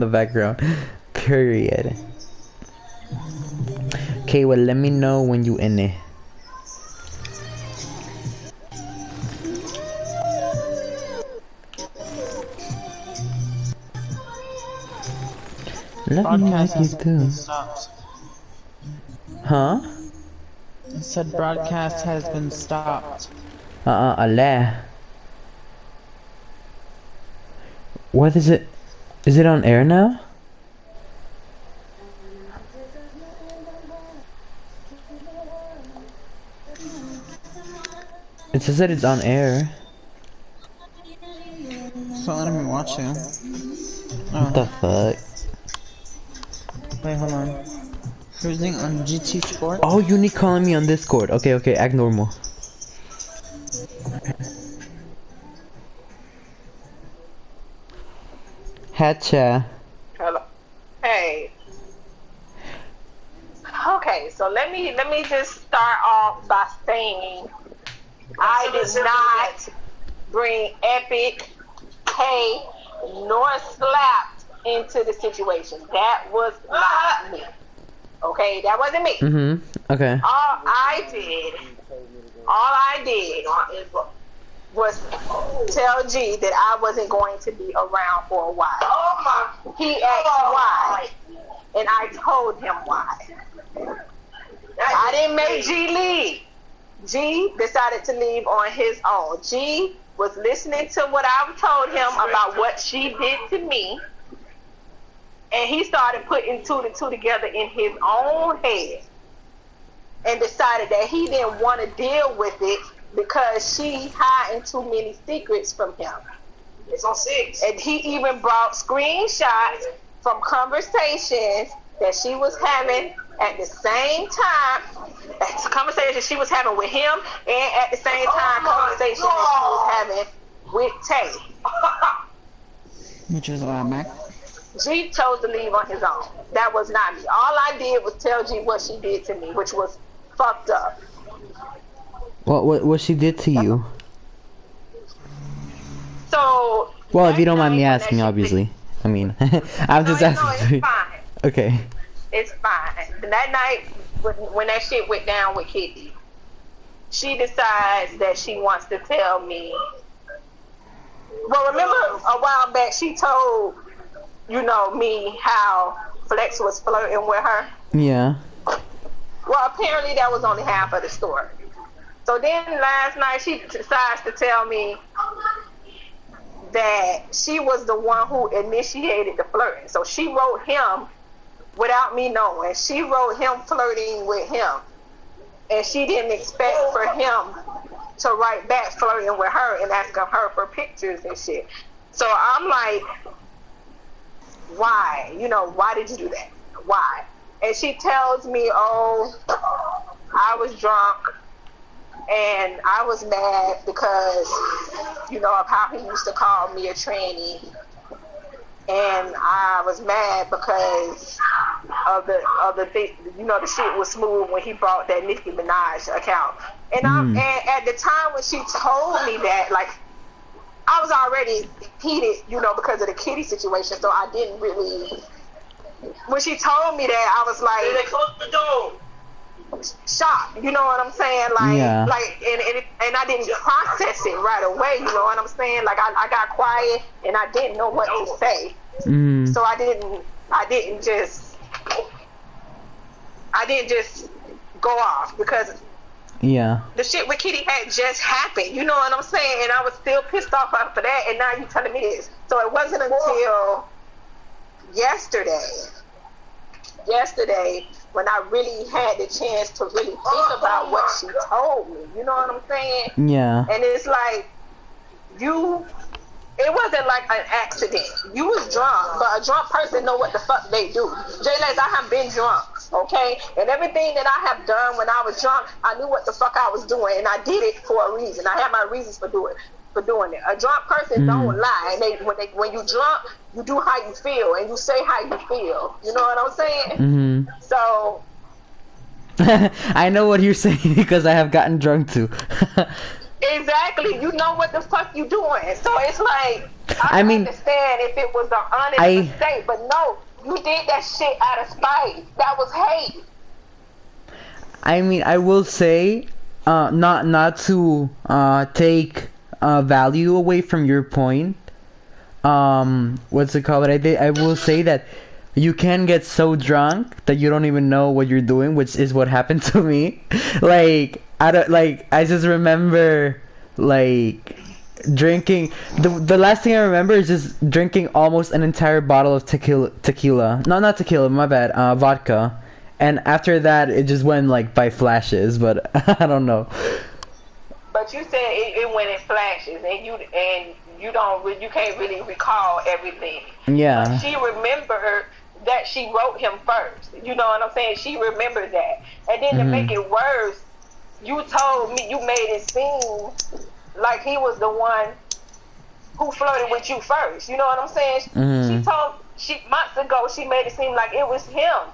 the background. Period. Okay, well, let me know when you in it. Love me like you do. Huh? It said broadcast has been stopped. Allah. What is it? Is it on air now? It says that it's on air. It's not letting me watch you. What the fuck? Wait, hold on. Cruising on GT Sport? Oh, you need calling me on Discord. Okay, okay, act normal. Hatcha. Hello. Hey. Okay, so let me just start off by saying I did not bring Epic, K, nor Slapped into the situation. That was not me. Okay, that wasn't me. Okay. All I did was tell G that I wasn't going to be around for a while. He asked why, and I told him why. I didn't make G leave. G decided to leave on his own. G was listening to what I told him about what she did to me, and he started putting two and two together in his own head and decided that he didn't want to deal with it because she hiding too many secrets from him. It's on 6. And he even brought screenshots from conversations that she was having at the same time, conversation she was having with him, and at the same time conversation that she was having with Tay. Which is why I'm back. G chose to leave on his own. That was not me. All I did was tell G what she did to me, which was fucked up. What she did to you? So. Well, if you don't mind me asking, obviously. I mean, I'm just asking. No, it's fine. Okay. It's fine. That night, when that shit went down with Kitty, she decides that she wants to tell me. Well, remember a while back she told, me how Flex was flirting with her? Yeah. Well, apparently that was only half of the story. So then last night she decides to tell me that she was the one who initiated the flirting. So she wrote him without me knowing. She wrote him flirting with him. And she didn't expect for him to write back flirting with her and asking her for pictures and shit. So I'm like, why? Why did you do that? Why? And she tells me, I was drunk and I was mad because, of how he used to call me a tranny. And I was mad because of the thing, the shit was smooth when he brought that Nicki Minaj account. And and at the time when she told me that, like, I was already heated, because of the Kitty situation. So I didn't really. When she told me that, I was like, they closed the door. Shocked, you know what I'm saying? Like, yeah. And I didn't process it right away, you know what I'm saying? Like, I got quiet and I didn't know what to say. So I didn't just go off because the shit with Kitty had just happened, you know what I'm saying? And I was still pissed off after that, and now you telling me this. So it wasn't until yesterday when I really had the chance to really think about what she told me, you know what I'm saying? Yeah. And it's like, it wasn't like an accident. You was drunk, but a drunk person know what the fuck they do. J-Lex, I have been drunk, okay? And everything that I have done when I was drunk, I knew what the fuck I was doing, and I did it for a reason. I had my reasons for doing it. A drunk person don't lie, and when you drunk, you do how you feel, and you say how you feel. You know what I'm saying? So I know what you're saying because I have gotten drunk too. Exactly. You know what the fuck you doing. So it's like, I mean, understand if it was an honest mistake, but no, you did that shit out of spite. That was hate. I mean, I will say, not to take value away from your point. What's it called? I will say that you can get so drunk that you don't even know what you're doing, which is what happened to me. Like, I just remember, like, drinking. The last thing I remember is just drinking almost an entire bottle of tequila. No, not tequila. My bad. Vodka. And after that, it just went like by flashes. But I don't know. But you said it went in flashes, and you can't really recall everything. Yeah. But she remembered that she wrote him first. You know what I'm saying? She remembered that. And then to make it worse, you told me, you made it seem like he was the one who flirted with you first. You know what I'm saying? Months ago, she made it seem like it was him.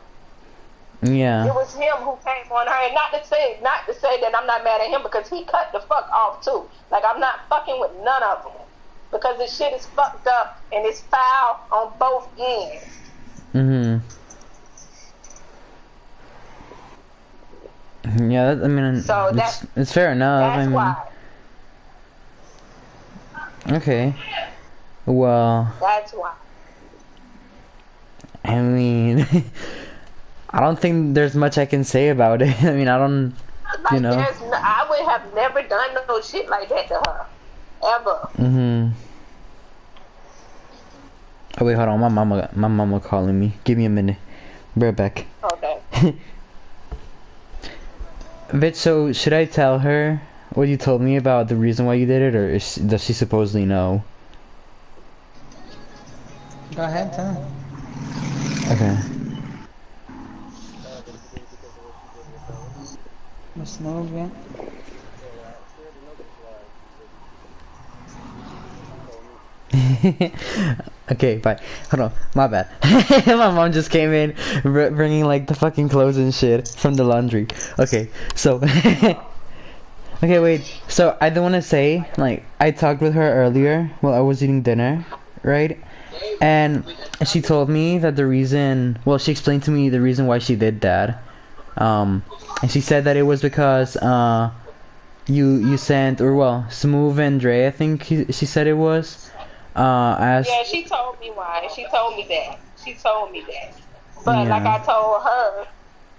Yeah. It was him who came on her, and not to say that I'm not mad at him, because he cut the fuck off too. Like, I'm not fucking with none of them, because this shit is fucked up and it's foul on both ends. Yeah, I mean, so it's fair enough. That's why. Okay. Well. That's why. I mean. I don't think there's much I can say about it. I mean, I don't, you know. I would have never done no shit like that to her, ever. Oh wait, hold on. My mama calling me. Give me a minute. Be right back. Okay. Bitch, so should I tell her what you told me about the reason why you did it, or does she supposedly know? Go ahead, tell her. Okay. Snow again. Okay, bye. Hold on, my bad. My mom just came in, bringing like the fucking clothes and shit from the laundry. Okay, so okay, wait. So I don't want to say, like, I talked with her earlier while I was eating dinner, right? And she told me that the reason, well, she explained to me the reason why she did that. And she said that it was because you sent, or well, Smooth and Dre, I think she said it was. Asked. Yeah, she told me why. She told me that. But yeah, like I told her,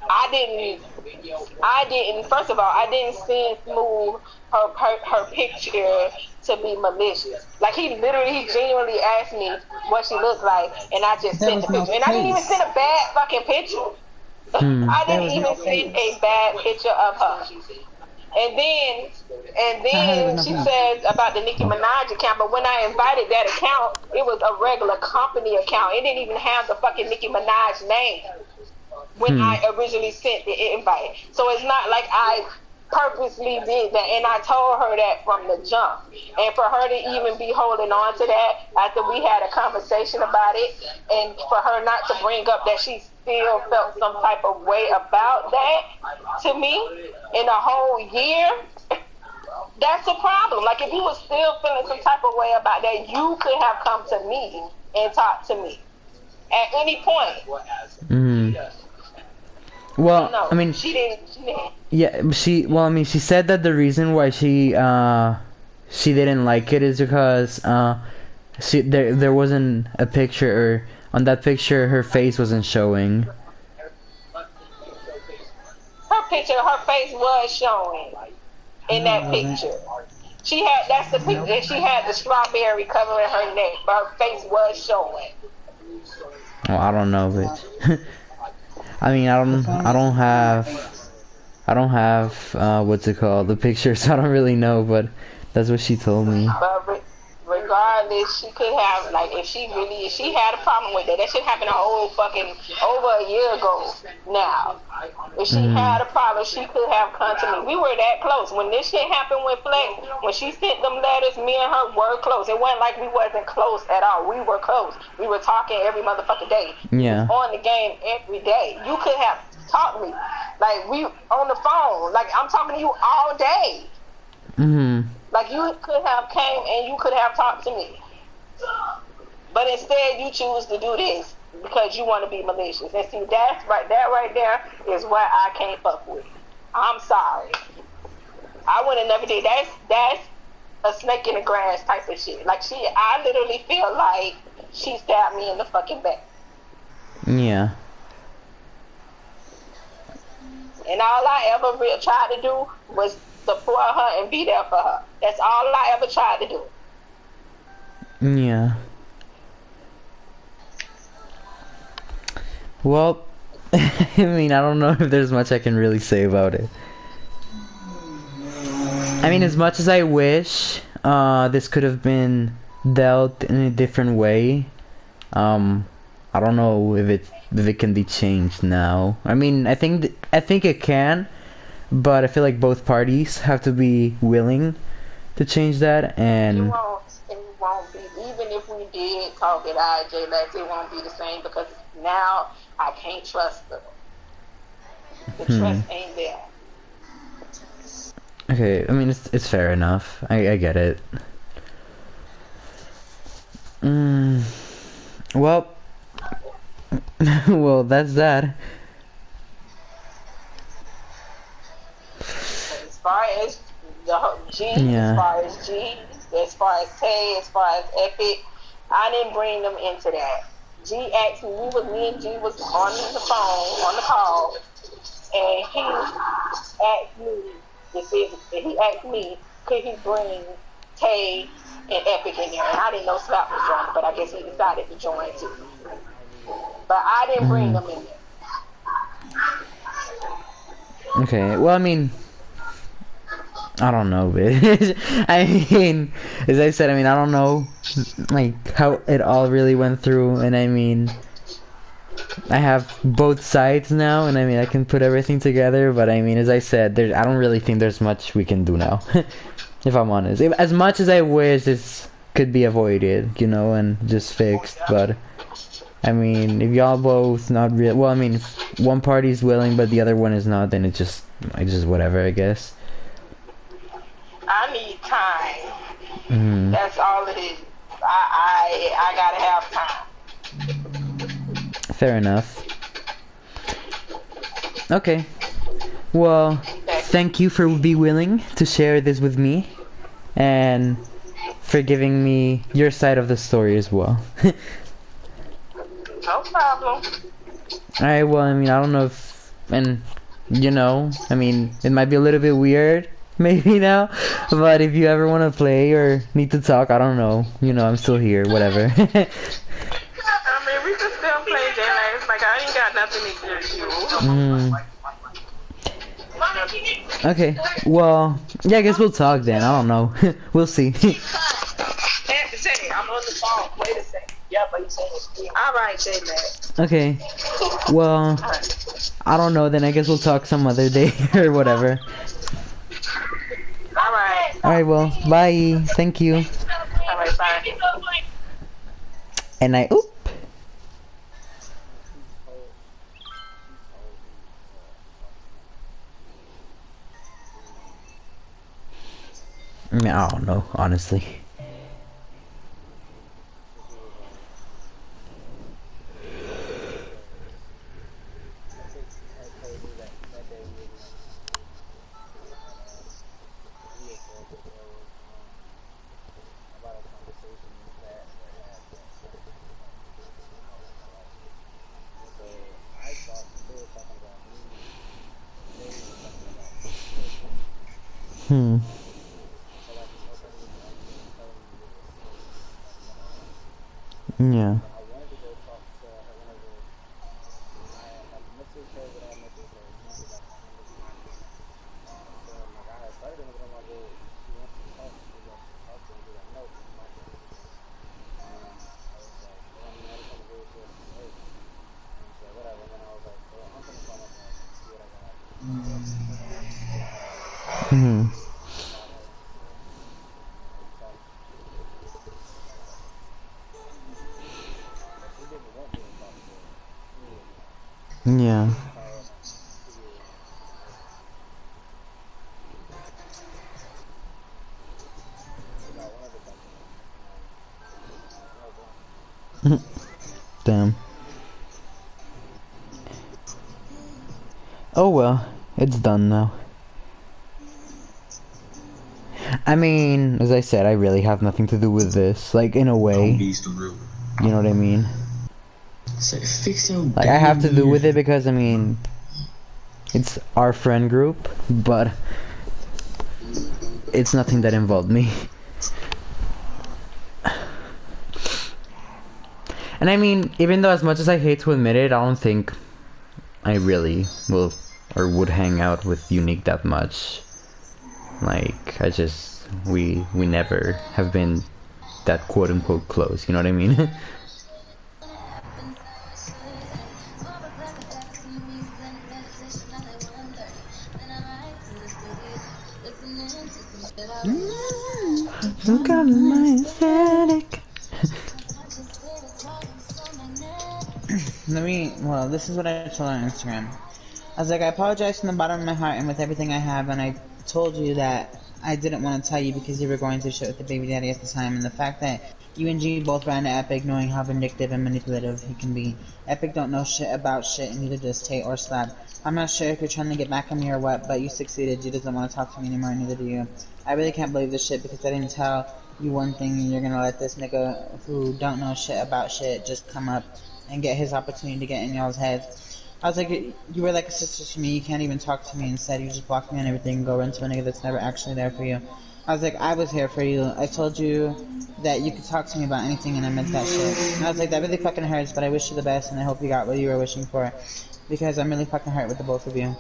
I didn't. First of all, I didn't send Smooth her picture to be malicious. Like, he genuinely asked me what she looked like, and I just sent the picture. And I didn't even send a bad fucking picture. I didn't even send a bad picture of her. And then she says about the Nicki Minaj account, but when I invited that account, it was a regular company account. It didn't even have the fucking Nicki Minaj name when I originally sent the invite. So it's not like I purposely did that, and I told her that from the jump. And for her to even be holding on to that after we had a conversation about it, and for her not to bring up that she still felt some type of way about that to me in a whole year, that's a problem. Like, if you were still feeling some type of way about that, you could have come to me and talked to me at any point. Well, no, I mean, she didn't. Yeah, she said that the reason why she didn't like it is because there wasn't a picture, or on that picture her face wasn't showing. Her face was showing in that picture. She had the picture, and she had the strawberry covering her neck, but her face was showing. Well, I don't know, bitch. I mean, I don't have what's it called, the picture, so I don't really know, but that's what she told me. But regardless, she could have, like, if she had a problem with that shit happened over a year ago now. If she had a problem, she could have come to me. We were that close. When this shit happened with Flex, when she sent them letters, me and her were close. It wasn't like we wasn't close at all. We were close. We were talking every motherfucking day. Yeah. On the game every day. You could have talked me. Like, we on the phone. Like, I'm talking to you all day. Like, you could have came and you could have talked to me. But instead, you choose to do this because you want to be malicious. And see, that right there is what I can't fuck with. I'm sorry. I would have never did. That's a snake in the grass type of shit. Like, I literally feel like she stabbed me in the fucking back. Yeah. And all I ever tried to do was support her and be there for her. That's all I ever tried to do. Yeah. Well, I mean, I don't know if there's much I can really say about it. I mean, as much as I wish this could have been dealt in a different way, I don't know if it can be changed now. I mean, I think it can, but I feel like both parties have to be willing to change that. And it won't be. Even if we did talk it out, J-Lex, it won't be the same because now I can't trust her. The trust ain't there. Okay, I mean, it's fair enough. I get it. Well, well, that's that. As far as the G, Yeah. as far as Tay, as far as Epic, I didn't bring them into that. G asked me, me and G was on the phone, on the call, and he asked me, could he bring Tay and Epic in there? And I didn't know Slap was joining, but I guess he decided to join too. But I didn't bring them in there. Okay, well, I mean, I don't know, bitch. I mean, as I said, I mean, I don't know, like, how it all really went through, and I mean, I have both sides now, and I mean, I can put everything together, but I mean, as I said, I don't really think there's much we can do now, if I'm honest. As much as I wish this could be avoided, you know, and just fixed, but, I mean, if y'all both not real, well, I mean, if one party's willing, but the other one is not, then it's just whatever, I guess. I need time. That's all it is. I gotta have time. Fair enough. Okay. Well, thank you for being willing to share this with me, and for giving me your side of the story as well. No problem. Alright, well, I mean, I don't know if, and, you know, I mean, it might be a little bit weird, maybe now, but if you ever want to play or need to talk, I don't know, you know, I'm still here, whatever. I mean, we can still play J-Lex, like, I ain't got nothing to do. Okay, well, yeah, I guess we'll talk then, I don't know, we'll see. I'm on the phone, wait a second. Yeah, but you saying it's alright, J-Lex. Okay, well, I don't know, then I guess we'll talk some other day, or whatever. Alright, well, bye, thank you. Alright, bye. And I mean, I don't know, honestly. Yeah. Yeah. Oh well, it's done now. I mean, as I said, I really have nothing to do with this. Like, in a way. You know what I mean? Like, I have to do with it because, I mean, it's our friend group, but it's nothing that involved me. And I mean, even though as much as I hate to admit it, I don't think I really will or would hang out with Unique that much. Like, we never have been that quote-unquote close, you know what I mean? Look at my aesthetic. Well, this is what I told her on Instagram. I was like, I apologize from the bottom of my heart and with everything I have, and I told you that I didn't want to tell you because you were going through shit with the baby daddy at the time, and the fact that you and G both ran to Epic knowing how vindictive and manipulative he can be. Epic don't know shit about shit, and neither does Tate or Slab. I'm not sure if you're trying to get back at me or what, but you succeeded. G doesn't want to talk to me anymore, and neither do you. I really can't believe this shit because I didn't tell you one thing, and you're gonna let this nigga who don't know shit about shit just come up and get his opportunity to get in y'all's heads. I was like, you were like a sister to me, you can't even talk to me. Instead, you just block me on everything and go run to a nigga that's never actually there for you. I was like, I was here for you. I told you that you could talk to me about anything, and I meant that shit. And I was like, that really fucking hurts, but I wish you the best, and I hope you got what you were wishing for. Because I'm really fucking hurt with the both of you.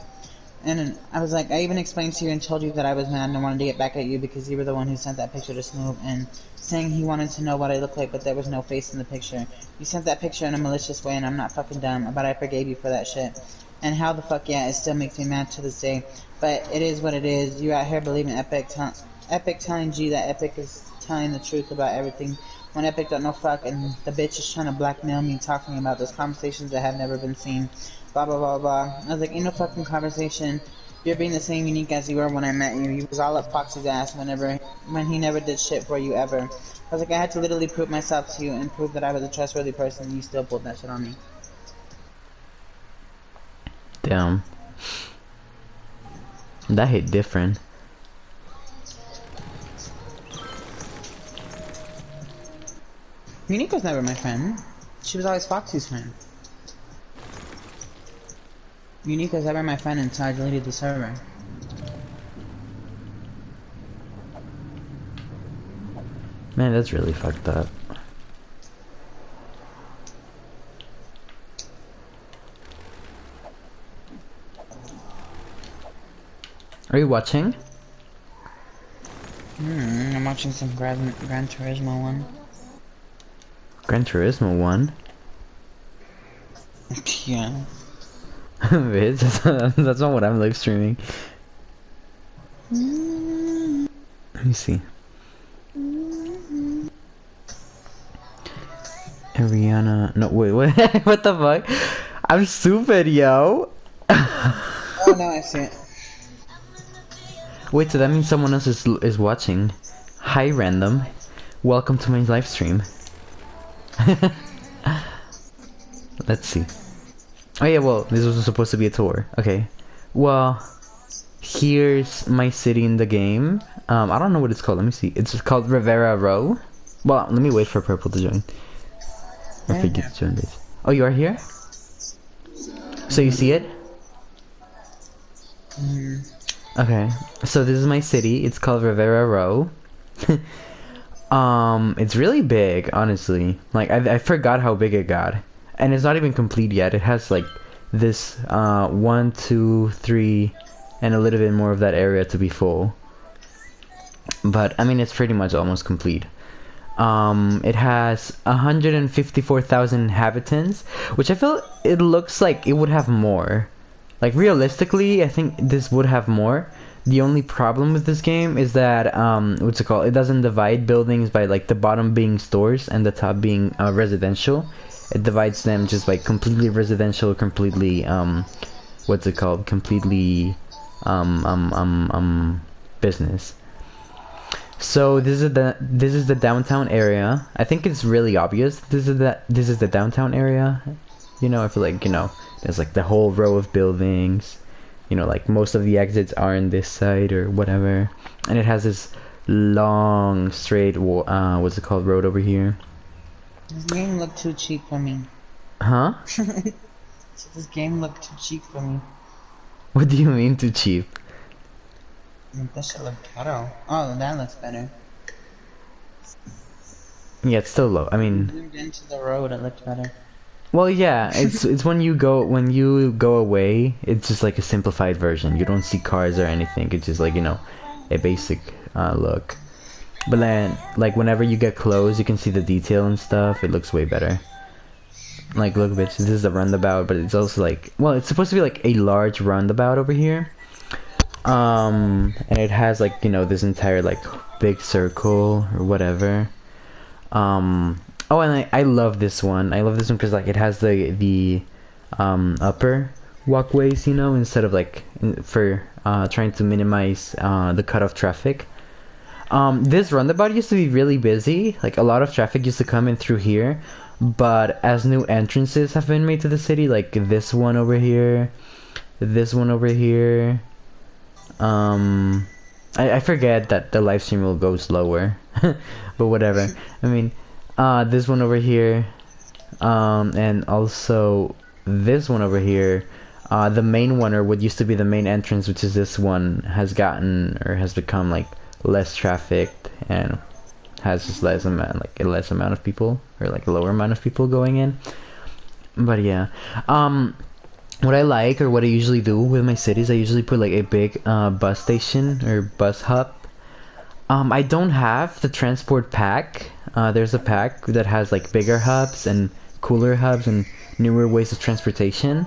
And I was like, I even explained to you and told you that I was mad and I wanted to get back at you because you were the one who sent that picture to Snoop and saying he wanted to know what I looked like, but there was no face in the picture. You sent that picture in a malicious way, and I'm not fucking dumb, but I forgave you for that shit. And how the fuck, yeah, it still makes me mad to this day. But it is what it is. You out here believing Epic telling G that Epic is telling the truth about everything when Epic don't know fuck, and the bitch is trying to blackmail me talking about those conversations that have never been seen. Blah blah blah blah. I was like, ain't no fucking conversation. You're being the same Unique as you were when I met you. You was all up Foxy's ass when he never did shit for you ever. I was like, I had to literally prove myself to you and prove that I was a trustworthy person, and you still pulled that shit on me. Damn. That hit different. Unique was never my friend. She was always Foxy's friend. Unique was ever my friend until I deleted the server. Man, that's really fucked up. Are you watching? I'm watching some Gran Turismo 1. Gran Turismo 1? Yeah. Bitch, that's not what I'm live streaming. Let me see. Ariana, no wait, what? What the fuck? I'm stupid, yo. Oh no, I see it. Wait, so that means someone else is watching. Hi, random. Welcome to my live stream. Let's see. Oh yeah, well, this was supposed to be a tour. Okay. Well, here's my city in the game. I don't know what it's called. Let me see. It's called Rivera Row. Well, let me wait for Purple to join. I forget to join this. Oh, you are here? So you see it? Okay. So this is my city. It's called Rivera Row. It's really big, honestly. Like, I forgot how big it got. And it's not even complete yet. It has like this 1, 2, 3 and a little bit more of that area to be full. But I mean, it's pretty much almost complete. It has 154,000 inhabitants, which I feel it looks like it would have more. Like, realistically, I think this would have more. The only problem with this game is that what's it called? It doesn't divide buildings by like the bottom being stores and the top being residential. It divides them just like completely residential, completely what's it called? Completely business. So this is the downtown area. I think it's really obvious. This is the downtown area. You know, I feel like, you know, there's like the whole row of buildings. you know, like most of the exits are in this side or whatever. And it has this long straight what's it called, road over here. This game looked too cheap for me. Huh? This game looked too cheap for me. What do you mean too cheap? That should look better. Oh, that looks better. Yeah, it's still low. I mean, Zoomed into the road, it looked better. well, yeah, it's when you go away, it's just like a simplified version. You don't see cars or anything. It's just like, you know, a basic look. But then, like, whenever you get close, you can see the detail and stuff. It looks way better. Like, look, bitch, this is a roundabout, but it's also like, well, it's supposed to be like a large roundabout over here. And it has like, you know, this entire like big circle or whatever. Oh, and I love this one. I love this one because like it has the upper walkways, you know, instead of like for trying to minimize the cutoff traffic. This roundabout used to be really busy. Like a lot of traffic used to come in through here, but as new entrances have been made to the city, like this one over here, this one over here. I forget that the live stream will go slower, but whatever. I mean, this one over here, and also this one over here. The main one, or what used to be the main entrance, which is this one, has gotten or has become like less trafficked and has just less amount of people, or like a lower amount of people going in. But yeah, what I like, or what I usually do with my cities, I usually put like a big bus station or bus hub. I don't have the transport pack. There's a pack that has like bigger hubs and cooler hubs and newer ways of transportation.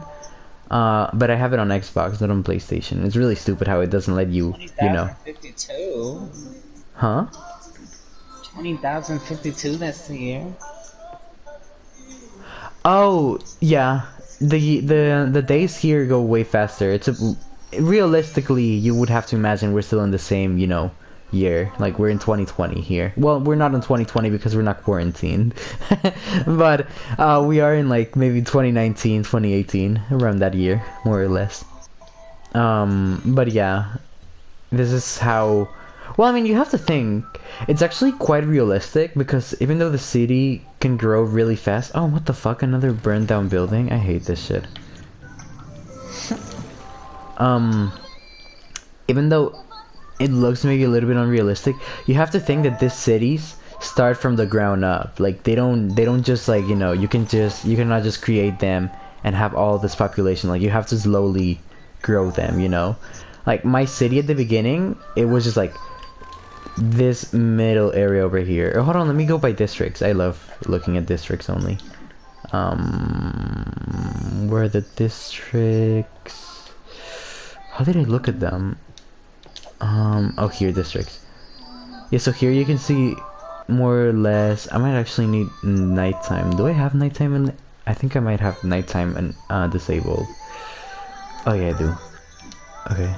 But I have it on Xbox, not on PlayStation. It's really stupid how it doesn't let you, you know. 20,052. Huh? 20,052. That's the year. Oh yeah. The days here go way faster. Realistically, you would have to imagine we're still in the same, you know, year. Like we're in 2020 here. Well, we're not in 2020 because we're not quarantined. But we are in like maybe 2019, 2018, around that year, more or less. But yeah, this is how. Well, I mean, you have to think. It's actually quite realistic because even though the city can grow really fast. Oh, what the fuck? Another burned down building? I hate this shit. Even though it looks maybe a little bit unrealistic, you have to think that these cities start from the ground up. Like they don't just like, you know, you cannot just create them and have all this population. Like you have to slowly grow them, you know. Like my city at the beginning, it was just like this middle area over here. Oh, hold on, let me go by districts. I love looking at districts only. Where are the districts? How did I look at them? Oh, here, districts. Yeah, so here you can see more or less. I might actually need nighttime. Do I have nighttime? And I think I might have nighttime and disabled. Oh yeah, I do. Okay.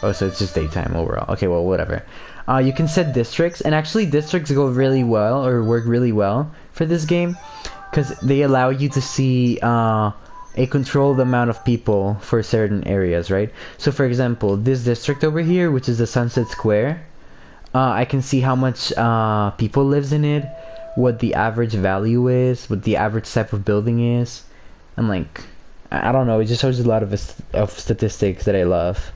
Oh, so it's just daytime overall. Okay, well, whatever. You can set districts, and actually districts go really well, or work really well for this game, because they allow you to see a controlled amount of people for certain areas, right? So, for example, this district over here, which is the Sunset Square, I can see how much people lives in it, what the average value is, what the average type of building is, and like, I don't know, it just shows a lot of statistics that I love.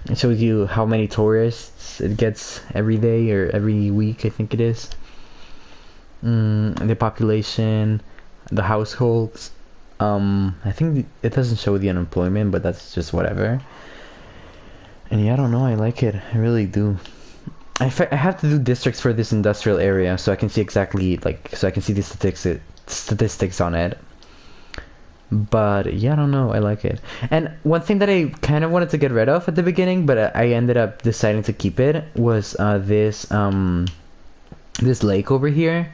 It shows you how many tourists it gets every day or every week, I think it is. The population, the households. I think it doesn't show the unemployment, but that's just whatever. And yeah, I don't know, I like it. I really do. I have to do districts for this industrial area so I can see exactly, like, so I can see the statistics on it. But yeah, I don't know, I like it. And one thing that I kind of wanted to get rid of at the beginning, but I ended up deciding to keep it, was this lake over here.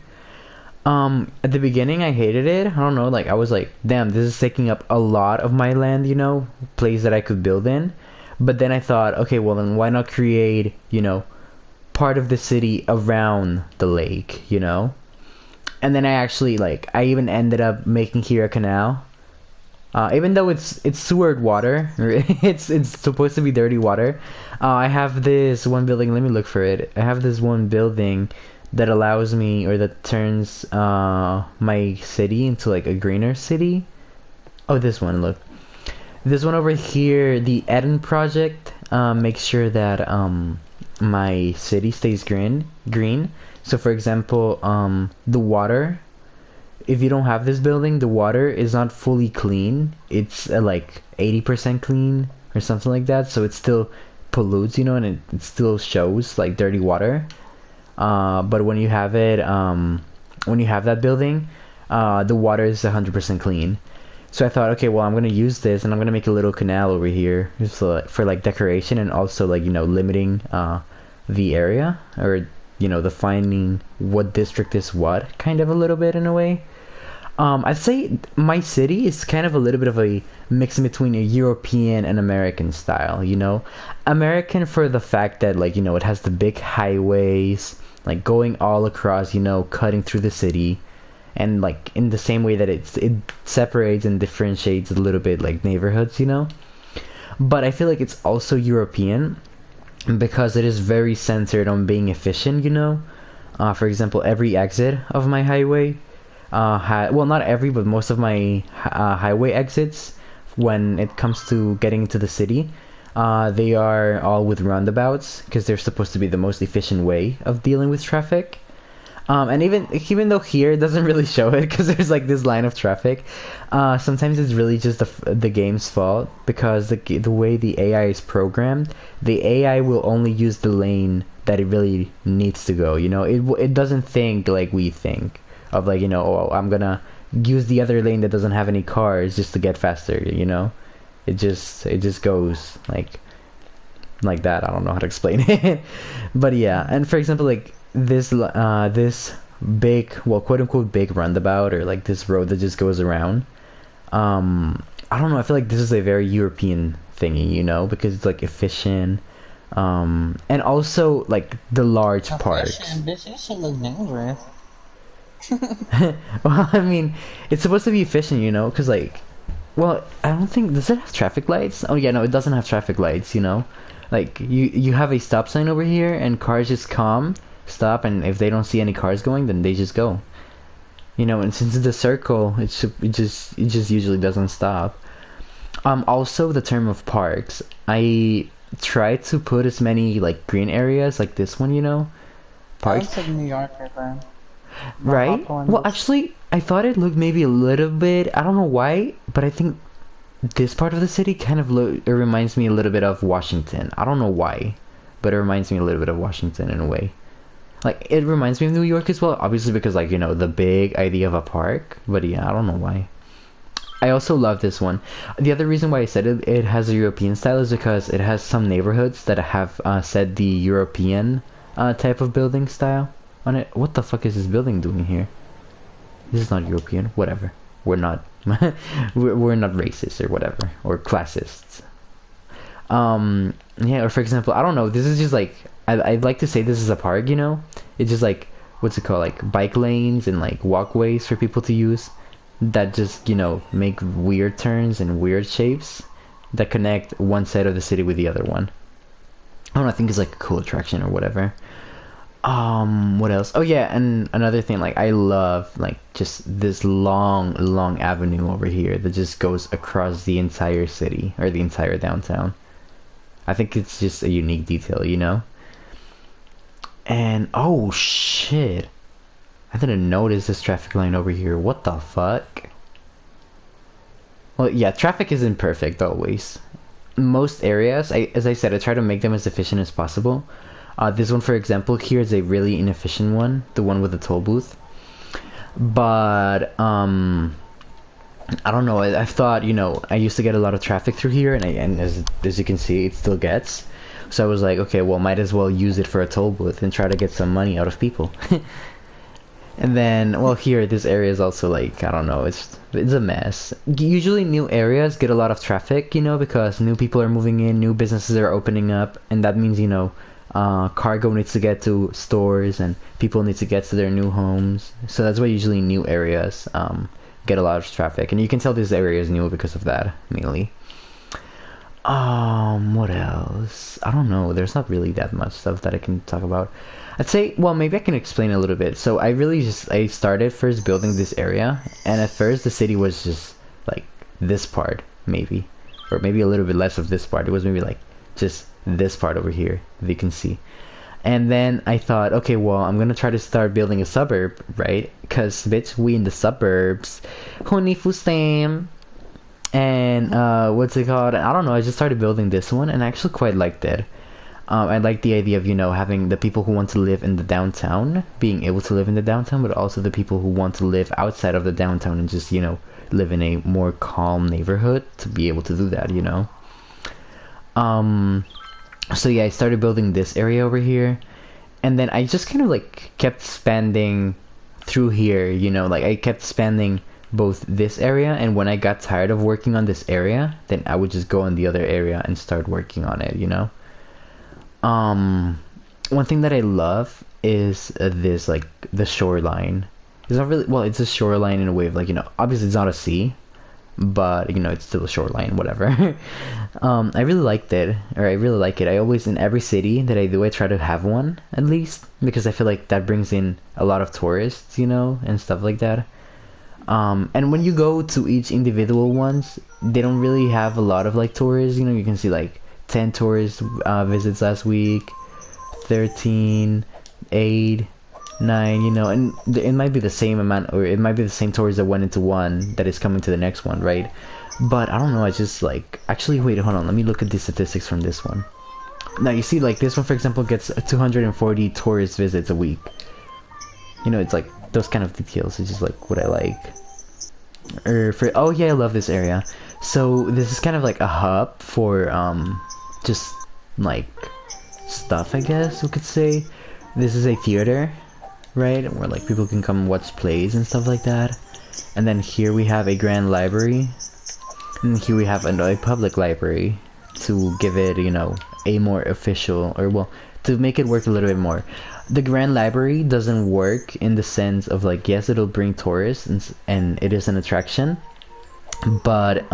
At the beginning I hated it. I don't know, like I was like, damn, this is taking up a lot of my land, you know, place that I could build in. But then I thought, okay, well then why not create, you know, part of the city around the lake, you know? And then I actually, like, I even ended up making here a canal. Even though it's sewered water, it's supposed to be dirty water. I have this one building. Let me look for it. I have this one building that allows me, or that turns my city into like a greener city. Oh, this one. Look, this one over here, the Eden project, makes sure that my city stays green. So, for example, the water, if you don't have this building, the water is not fully clean. It's like 80% clean or something like that. So it still pollutes, and it still shows like dirty water. But when you have it, when you have that building, the water is 100% clean. So I thought, okay, well, I'm gonna use this, and I'm gonna make a little canal over here for like decoration, and also like limiting the area, or defining what district is what, kind of a little bit in a way. I'd say my city is kind of a little bit of a mix in between a European and American style, American for the fact that, like, it has the big highways, like, going all across, cutting through the city, and, like, in the same way that it separates and differentiates a little bit, like, neighborhoods, But I feel like it's also European because it is very centered on being efficient, For example, every exit of my highway, well, not every, but most of my highway exits, when it comes to getting into the city, they are all with roundabouts, because they're supposed to be the most efficient way of dealing with traffic. And even though here it doesn't really show it, because there's like this line of traffic, sometimes it's really just the game's fault, because the way the AI is programmed, the AI will only use the lane that it really needs to go. It doesn't think like we think, of like, oh, I'm gonna use the other lane that doesn't have any cars just to get faster. It just goes like that. I don't know how to explain it. But yeah, and for example, like this big, well, quote unquote big roundabout, or like this road that just goes around, I don't know, I feel like this is a very European thingy, because it's like efficient, and also like the large parks. This should look dangerous. Well, I mean, it's supposed to be efficient, because like, well, I don't think, does it have traffic lights? Oh yeah, no, it doesn't have traffic lights, like you have a stop sign over here, and cars just stop, and if they don't see any cars going, then they just go, and since it's a circle, it just usually doesn't stop. Also, the term of parks, I try to put as many like green areas like this one, parks. That's like New York, right? Right? Well, actually, I thought it looked maybe a little bit, I don't know why, but I think this part of the city kind of it reminds me a little bit of Washington. I don't know why, but it reminds me a little bit of Washington in a way. Like, it reminds me of New York as well, obviously, because, like, the big idea of a park, but yeah, I don't know why. I also love this one. The other reason why I said it has a European style is because it has some neighborhoods that have said the European type of building style on it. What the fuck is this building doing here? This is not European. Whatever. We're not we're not racist or whatever, or classists. Yeah, or for example, I don't know, this is just like, I'd like to say this is a park, It's just like, what's it called, like bike lanes and like walkways for people to use that just, make weird turns and weird shapes that connect one side of the city with the other one. I don't know, I think it's like a cool attraction or whatever. What else? Oh yeah, and another thing, like, I love like just this long avenue over here that just goes across the entire city, or the entire downtown. I think it's just a unique detail, And oh shit, I didn't notice this traffic line over here. What the fuck? Well, yeah, traffic is imperfect always. Most areas, as I said, I try to make them as efficient as possible. This one, for example, here is a really inefficient one, the one with the toll booth. But I don't know. I thought, I used to get a lot of traffic through here, and as you can see, it still gets. So I was like, okay, well, might as well use it for a toll booth and try to get some money out of people. And then, well, here, this area is also like, I don't know, it's a mess. Usually new areas get a lot of traffic, because new people are moving in, new businesses are opening up, and that means, cargo needs to get to stores, and people need to get to their new homes. So that's why usually new areas get a lot of traffic, and you can tell this area is new because of that mainly. What else? I don't know. There's not really that much stuff that I can talk about. I'd say, well, maybe I can explain a little bit. So I started first building this area, and at first the city was just like this part, maybe, or maybe a little bit less of this part. It was maybe like just this part over here, that you can see. And then I thought, okay, well, I'm gonna try to start building a suburb, right? Cause bitch, we in the suburbs. Honey Fustam. And what's it called? I don't know. I just started building this one, and I actually quite liked it. I like the idea of, you know, having the people who want to live in the downtown being able to live in the downtown, but also the people who want to live outside of the downtown and just, you know, live in a more calm neighborhood to be able to do that, you know. So yeah, I started building this area over here, and then I just kind of like kept expanding through here, you know, like I kept expanding both this area, and when I got tired of working on this area, then I would just go in the other area and start working on it, you know. One thing that I love is this, like, the shoreline. It's not really, well, it's a shoreline in a way of, like, you know, obviously it's not a sea, but, you know, it's still a shoreline, whatever. I really liked it, or I really like it. I always, in every city that I do, I try to have one, at least, because I feel like that brings in a lot of tourists, you know, and stuff like that. And when you go to each individual ones, they don't really have a lot of, like, tourists, you know. You can see, like, 10 tourist visits last week, 13, 8, 9, you know, and it might be the same amount, or it might be the same tourists that went into one that is coming to the next one, right? But I don't know, I just like, actually, wait, hold on, let me look at the statistics from this one. Now you see, like, this one, for example, gets 240 tourist visits a week. You know, it's like those kind of details. It's just like what I like. Or for, oh yeah, I love this area. So this is kind of like a hub for just like stuff, I guess you could say. This is a theater, right, where like people can come watch plays and stuff like that. And then here we have a grand library, and here we have a public library to give it, you know, a more official, or well, to make it work a little bit more. The grand library doesn't work in the sense of like, yes, it'll bring tourists and it is an attraction, but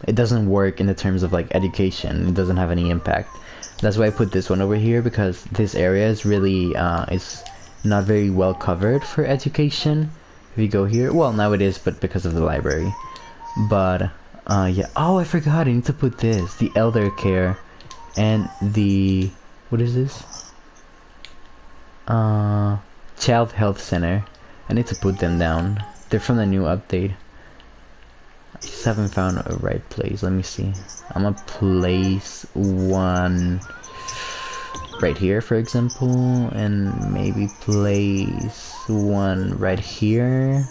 it doesn't work in the terms of like education. It doesn't have any impact. That's why I put this one over here, because this area is really is not very well covered for education. If you go here, well, now it is, but because of the library. But yeah, oh, I forgot, I need to put this, the elder care and the, what is this, child health center. I need to put them down. They're from the new update. I just haven't found a right place. Let me see. I'm gonna place one right here, for example, and maybe place one right here.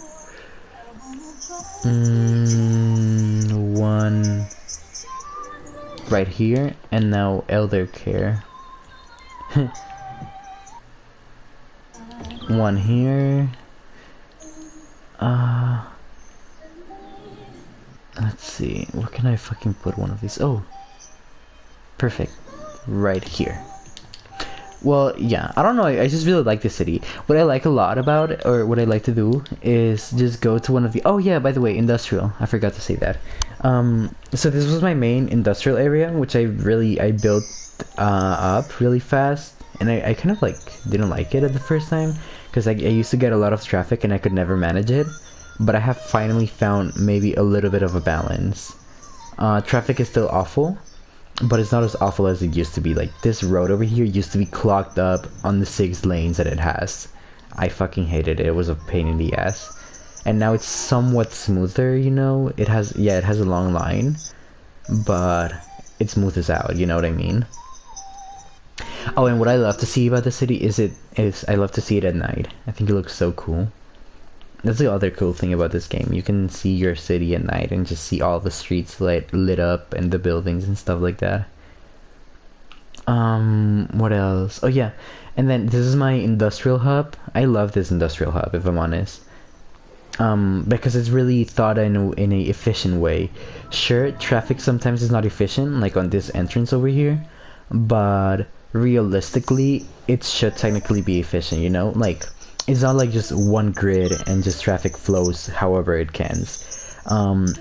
One right here, and now elder care. One here. Let's see, where can I fucking put one of these? Oh, perfect, right here. Well, yeah, I don't know, I just really like this city. What I like a lot about it, or what I like to do, is just go to one of the, oh yeah, by the way, industrial, I forgot to say that. So this was my main industrial area, which I built up really fast, and I kind of like didn't like it at the first time, because I used to get a lot of traffic and I could never manage it. But I have finally found maybe a little bit of a balance. Traffic is still awful, but it's not as awful as it used to be. Like, this road over here used to be clogged up on the 6 lanes that it has. I fucking hated it. It was a pain in the ass. And now it's somewhat smoother, you know? It has, yeah, it has a long line, but it smoothes out, you know what I mean? Oh, and what I love to see about the city is I love to see it at night. I think it looks so cool. That's the other cool thing about this game. You can see your city at night and just see all the streets lit up and the buildings and stuff like that. What else? Oh yeah, and then this is my industrial hub. I love this industrial hub, if I'm honest. Because it's really thought in a efficient way. Sure, traffic sometimes is not efficient, like on this entrance over here, but realistically, it should technically be efficient, you know? Like, it's not like just one grid and just traffic flows however it can.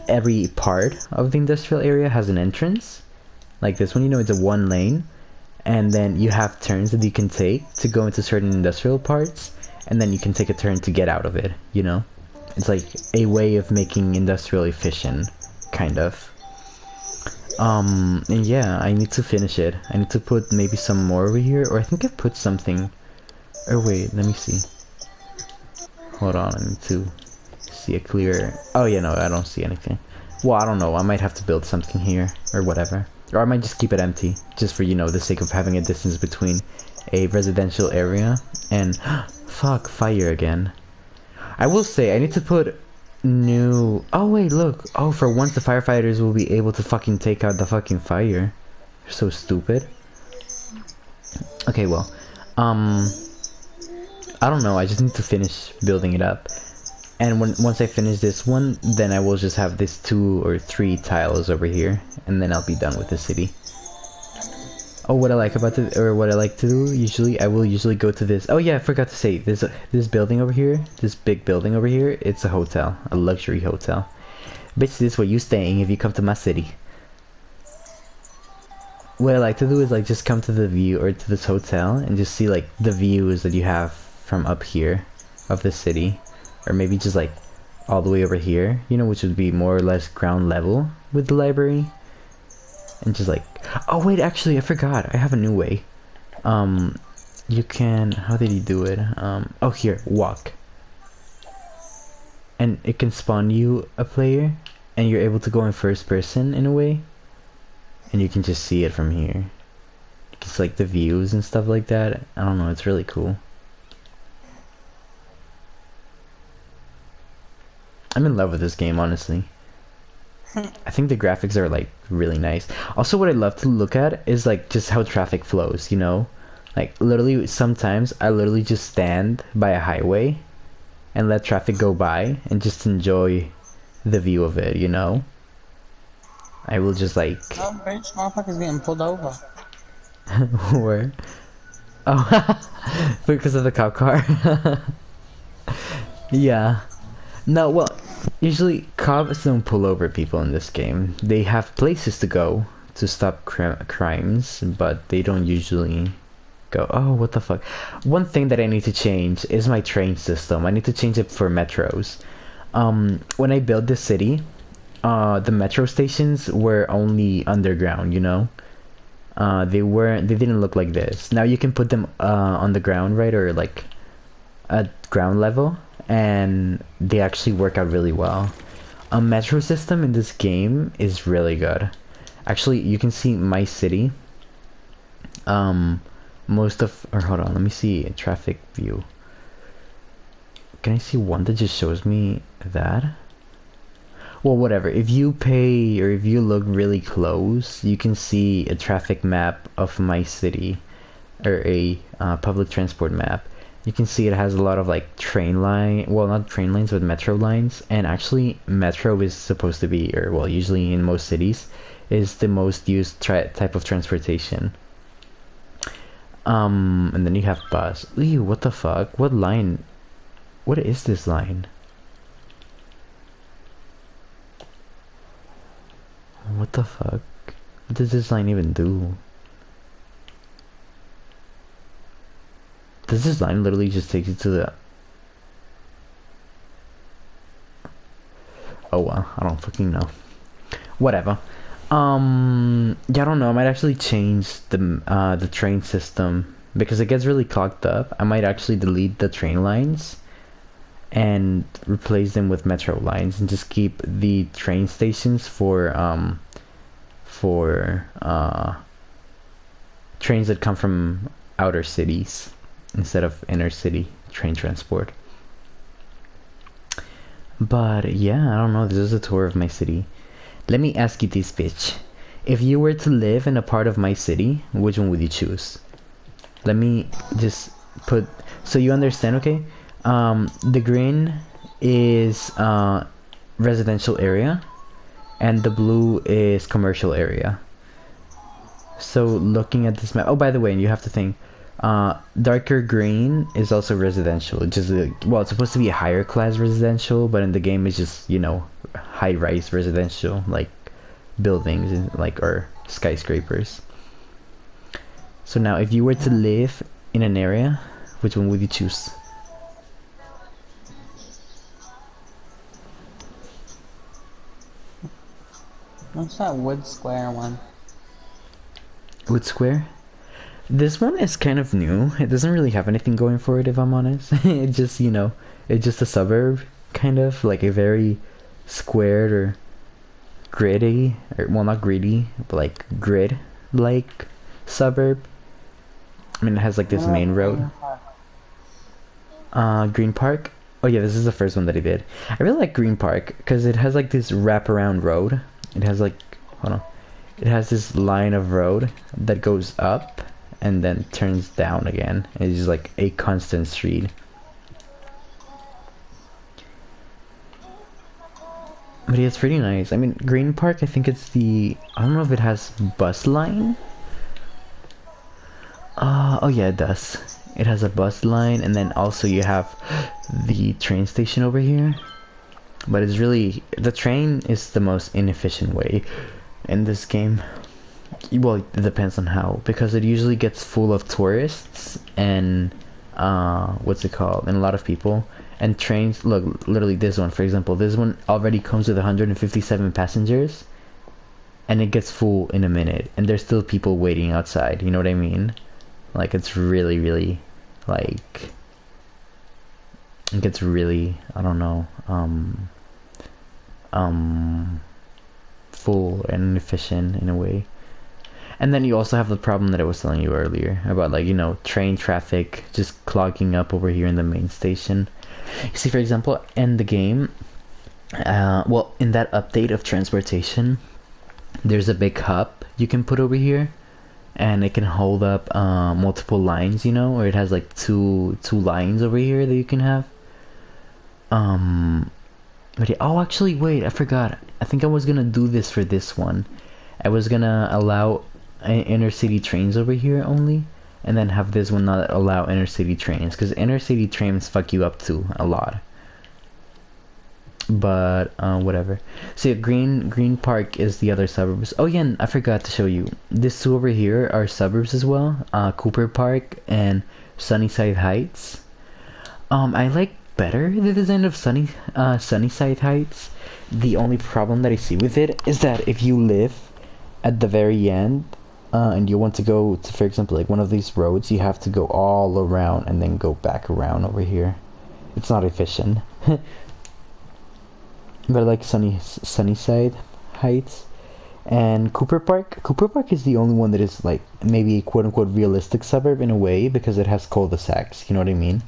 every part of the industrial area has an entrance. Like this one, you know, it's a one lane. And then you have turns that you can take to go into certain industrial parts. And then you can take a turn to get out of it, you know? It's like a way of making industrial efficient, kind of. And yeah, I need to finish it. I need to put maybe some more over here, or I think I put something. Or wait, let me see. Hold on, I need to see a clear. Oh yeah, no, I don't see anything. Well, I don't know. I might have to build something here, or whatever. Or I might just keep it empty, just for, you know, the sake of having a distance between a residential area and... Fuck, fire again. I will say, I need to put new... Oh wait, look. Oh, for once the firefighters will be able to fucking take out the fucking fire. They're so stupid. Okay, well. I don't know, I just need to finish building it up. And once I finish this one, then I will just have this 2 or 3 tiles over here. And then I'll be done with the city. Oh, what I like about it, or what I like to do, I will usually go to this. Oh yeah, I forgot to say, this building over here, this big building over here, it's a hotel, a luxury hotel. Bitch, this is where you staying if you come to my city. What I like to do is like just come to the view, or to this hotel, and just see like the views that you have from up here of the city. Or maybe just like all the way over here, you know, which would be more or less ground level with the library. And just like, oh wait, actually I forgot, I have a new way. You can, how did he do it? Oh here, walk. And it can spawn you a player, and you're able to go in first person in a way. And you can just see it from here. Just like the views and stuff like that. I don't know, it's really cool. I'm in love with this game, honestly. I think the graphics are like really nice. Also, what I love to look at is like just how traffic flows, you know? Like literally sometimes I literally just stand by a highway and let traffic go by and just enjoy the view of it, you know? I will just like... Oh, bitch, motherfucker's getting pulled over. Where? Oh, because of the cop car? Yeah. No, well, usually cops don't pull over people in this game. They have places to go to stop crimes, but they don't usually go, oh, what the fuck. One thing that I need to change is my train system. I need to change it for metros. When I built this city, the metro stations were only underground, you know? They didn't look like this. Now you can put them on the ground, right? Or like at ground level. And they actually work out really well. A metro system in this game is really good. Actually, you can see my city. Most of, or hold on, let me see a traffic view. Can I see one that just shows me that? Well, whatever. If you pay, or if you look really close, you can see a traffic map of my city, or a public transport map. You can see it has a lot of like train line, well, not train lines, but metro lines. And actually metro is supposed to be, or well, usually in most cities, is the most used type of transportation. And then you have bus. Ew, what the fuck? What line? What is this line? What the fuck? What does this line even do? Does this line literally just take you to the... Oh well, I don't fucking know. Whatever. Yeah, I don't know. I might actually change the train system because it gets really clogged up. I might actually delete the train lines and replace them with metro lines and just keep the train stations for trains that come from outer cities instead of inner city train transport. But yeah, I don't know, this is a tour of my city. Let me ask you this, bitch. If you were to live in a part of my city, which one would you choose? Let me just put, so you understand, okay? The green is residential area and the blue is commercial area. So looking at this map, oh, by the way, you have to think, Darker green is also residential. It's just well, it's supposed to be a higher class residential, but in the game it's just, you know, high rise residential, like buildings and like or skyscrapers. So now, if you were to live in an area, which one would you choose? What's that Wood Square one? Wood Square? This one is kind of new. It doesn't really have anything going for it, if I'm honest. It just, you know, it's just a suburb, kind of, like a very squared or gritty, or, well, not gritty, but like grid-like suburb. I mean, it has like this main road. Green Park? Oh yeah, this is the first one that he did. I really like Green Park, because it has like this wraparound road. It has like, hold on. It has this line of road that goes up and then turns down again. It's just like a constant street. But yeah, it's pretty nice. I mean, Green Park, I think it's the... I don't know if it has bus line? Oh yeah, it does. It has a bus line, and then also you have the train station over here. But it's really... the train is the most inefficient way in this game. Well, it depends on how, because it usually gets full of tourists and what's it called, and a lot of people. And trains, look, literally this one, for example, this one already comes with 157 passengers, and it gets full in a minute, and there's still people waiting outside, you know what I mean? Like, it's really, really, like, it gets really, I don't know, full and efficient in a way. And then you also have the problem that I was telling you earlier about, like, you know, train traffic just clogging up over here in the main station. You see, for example, in the game, well, in that update of transportation, there's a big hub you can put over here, and it can hold up multiple lines, you know, or it has like two lines over here that you can have. But yeah, oh, actually, wait, I forgot. I think I was gonna do this for this one. I was gonna allow inner city trains over here only, and then have this one not allow inner city trains, because inner city trains fuck you up too a lot. But whatever. So yeah, Green Park is the other suburbs. Oh yeah, and I forgot to show you, these two over here are suburbs as well. Cooper Park and Sunnyside Heights. I like better the design of Sunnyside Heights. The only problem that I see with it is that if you live at the very end, and you want to go to, for example, like one of these roads, you have to go all around and then go back around over here. It's not efficient. But I like Sunnyside Heights and Cooper Park. Cooper Park is the only one that is like maybe a quote-unquote realistic suburb in a way, because it has cul-de-sacs, you know what I mean?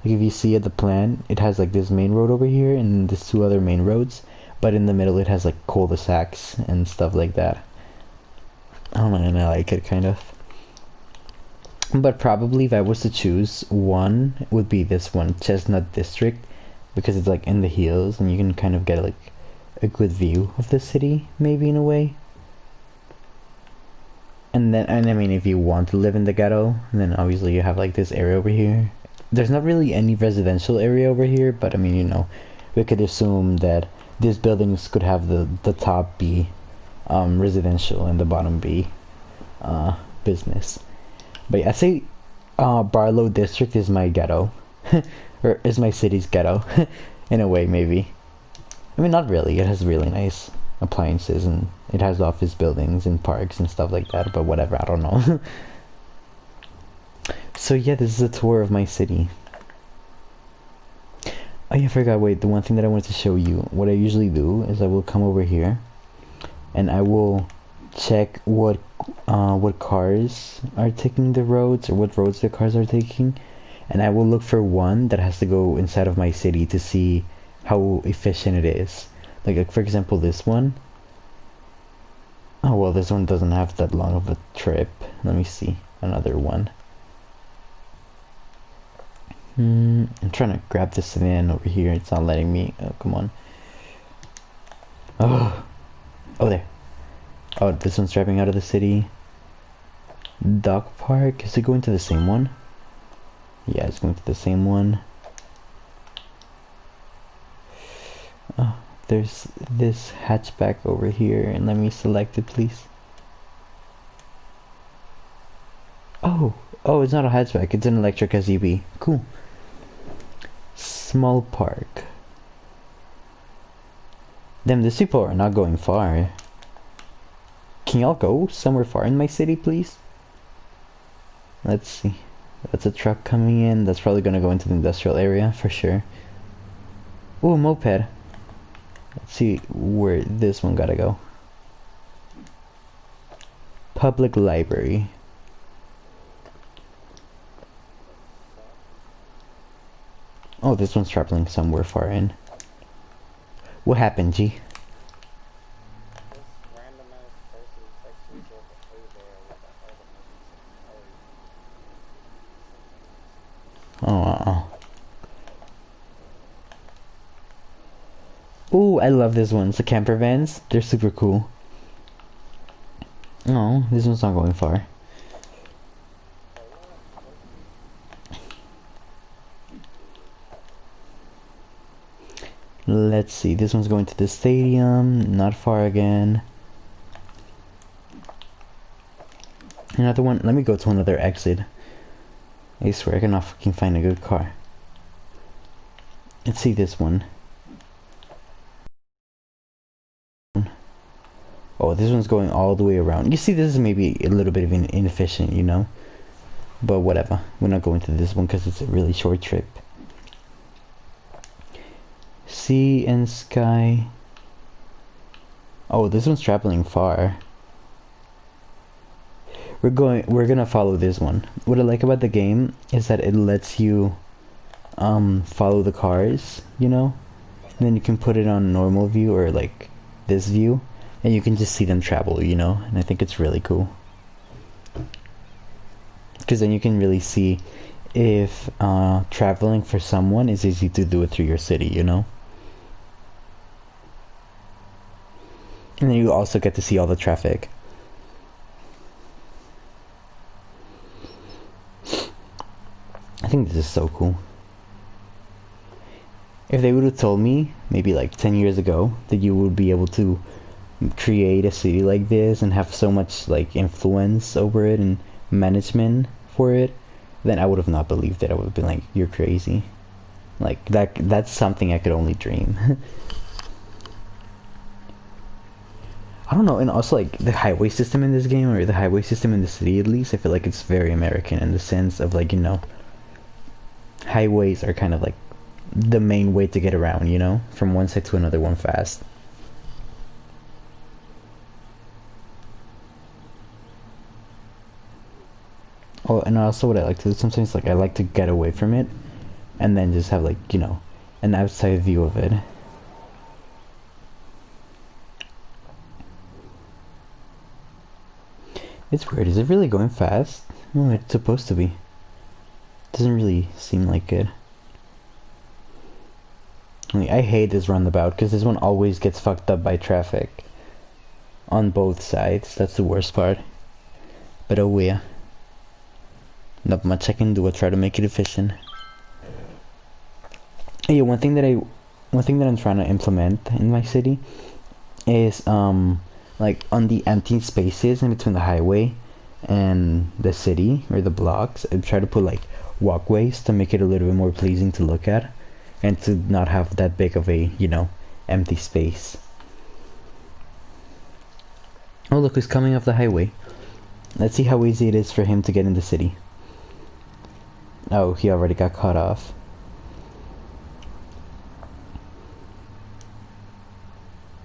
Like if you see at the plan, it has like this main road over here and these two other main roads, but in the middle it has like cul-de-sacs and stuff like that. I don't know, and I like it kind of. But probably if I was to choose one, it would be this one, Chestnut District, because it's like in the hills and you can kind of get like a good view of the city, maybe in a way. And then, and I mean, if you want to live in the ghetto, then obviously you have like this area over here. There's not really any residential area over here, but I mean, you know, we could assume that these buildings could have the top be residential and the bottom be business. But yeah, I say Barlow District is my ghetto. Or is my city's ghetto. In a way, maybe. I mean, not really. It has really nice appliances, and it has office buildings and parks and stuff like that, but whatever, I don't know. So yeah, this is a tour of my city. Oh yeah, I forgot, wait, the one thing that I wanted to show you. What I usually do is I will come over here and I will check what cars are taking the roads, or what roads the cars are taking, and I will look for one that has to go inside of my city to see how efficient it is. Like for example, this one. Oh well, this one doesn't have that long of a trip. Let me see another one. I'm trying to grab this van over here. It's not letting me. Oh, come on. Oh, there. Oh, this one's driving out of the city. Dog park, is it going to the same one? Yeah, it's going to the same one. Oh, there's this hatchback over here, and let me select it, please. Oh, it's not a hatchback, it's an electric SUV. Cool. Small park. Damn, these people are not going far. Can y'all go somewhere far in my city, please? Let's see. That's a truck coming in. That's probably gonna go into the industrial area for sure. Ooh, moped. Let's see where this one gotta go. Public library. Oh, this one's traveling somewhere far in. What happened, G? Oh. Ooh, I love this one. It's the camper vans. They're super cool. Oh, this one's not going far. Let's see. This one's going to the stadium. Not far again. Another one. Let me go to another exit. I swear I cannot fucking find a good car. Let's see this one. Oh, this one's going all the way around. You see, this is maybe a little bit of inefficient, you know? But whatever. We're not going to this one because it's a really short trip. Sea and sky. Oh, this one's traveling far. We're gonna follow this one. What I like about the game is that it lets you follow the cars, you know? And then you can put it on normal view or like this view, and you can just see them travel, you know? And I think it's really cool. Because then you can really see if traveling for someone is easy to do it through your city, you know? And then you also get to see all the traffic. I think this is so cool. If they would have told me, maybe like 10 years ago, that you would be able to create a city like this and have so much like influence over it and management for it, then I would have not believed it. I would have been like, you're crazy. Like that's something I could only dream. I don't know, and also like the highway system in this game, or the highway system in the city at least, I feel like it's very American in the sense of like, you know, highways are kind of like the main way to get around, you know, from one side to another one fast. Oh, and also what I like to do sometimes, like I like to get away from it and then just have like, you know, an outside view of it. It's weird. Is it really going fast? No, it's supposed to be. Doesn't really seem like it. I hate this roundabout because this one always gets fucked up by traffic. On both sides. That's the worst part. But oh yeah. Not much I can do. I try to make it efficient. Yeah, one thing that I'm trying to implement in my city is like on the empty spaces in between the highway and the city or the blocks, I try to put like walkways to make it a little bit more pleasing to look at and to not have that big of a, you know, empty space. Oh look, who's coming off the highway. Let's see how easy it is for him to get in the city. Oh, he already got cut off.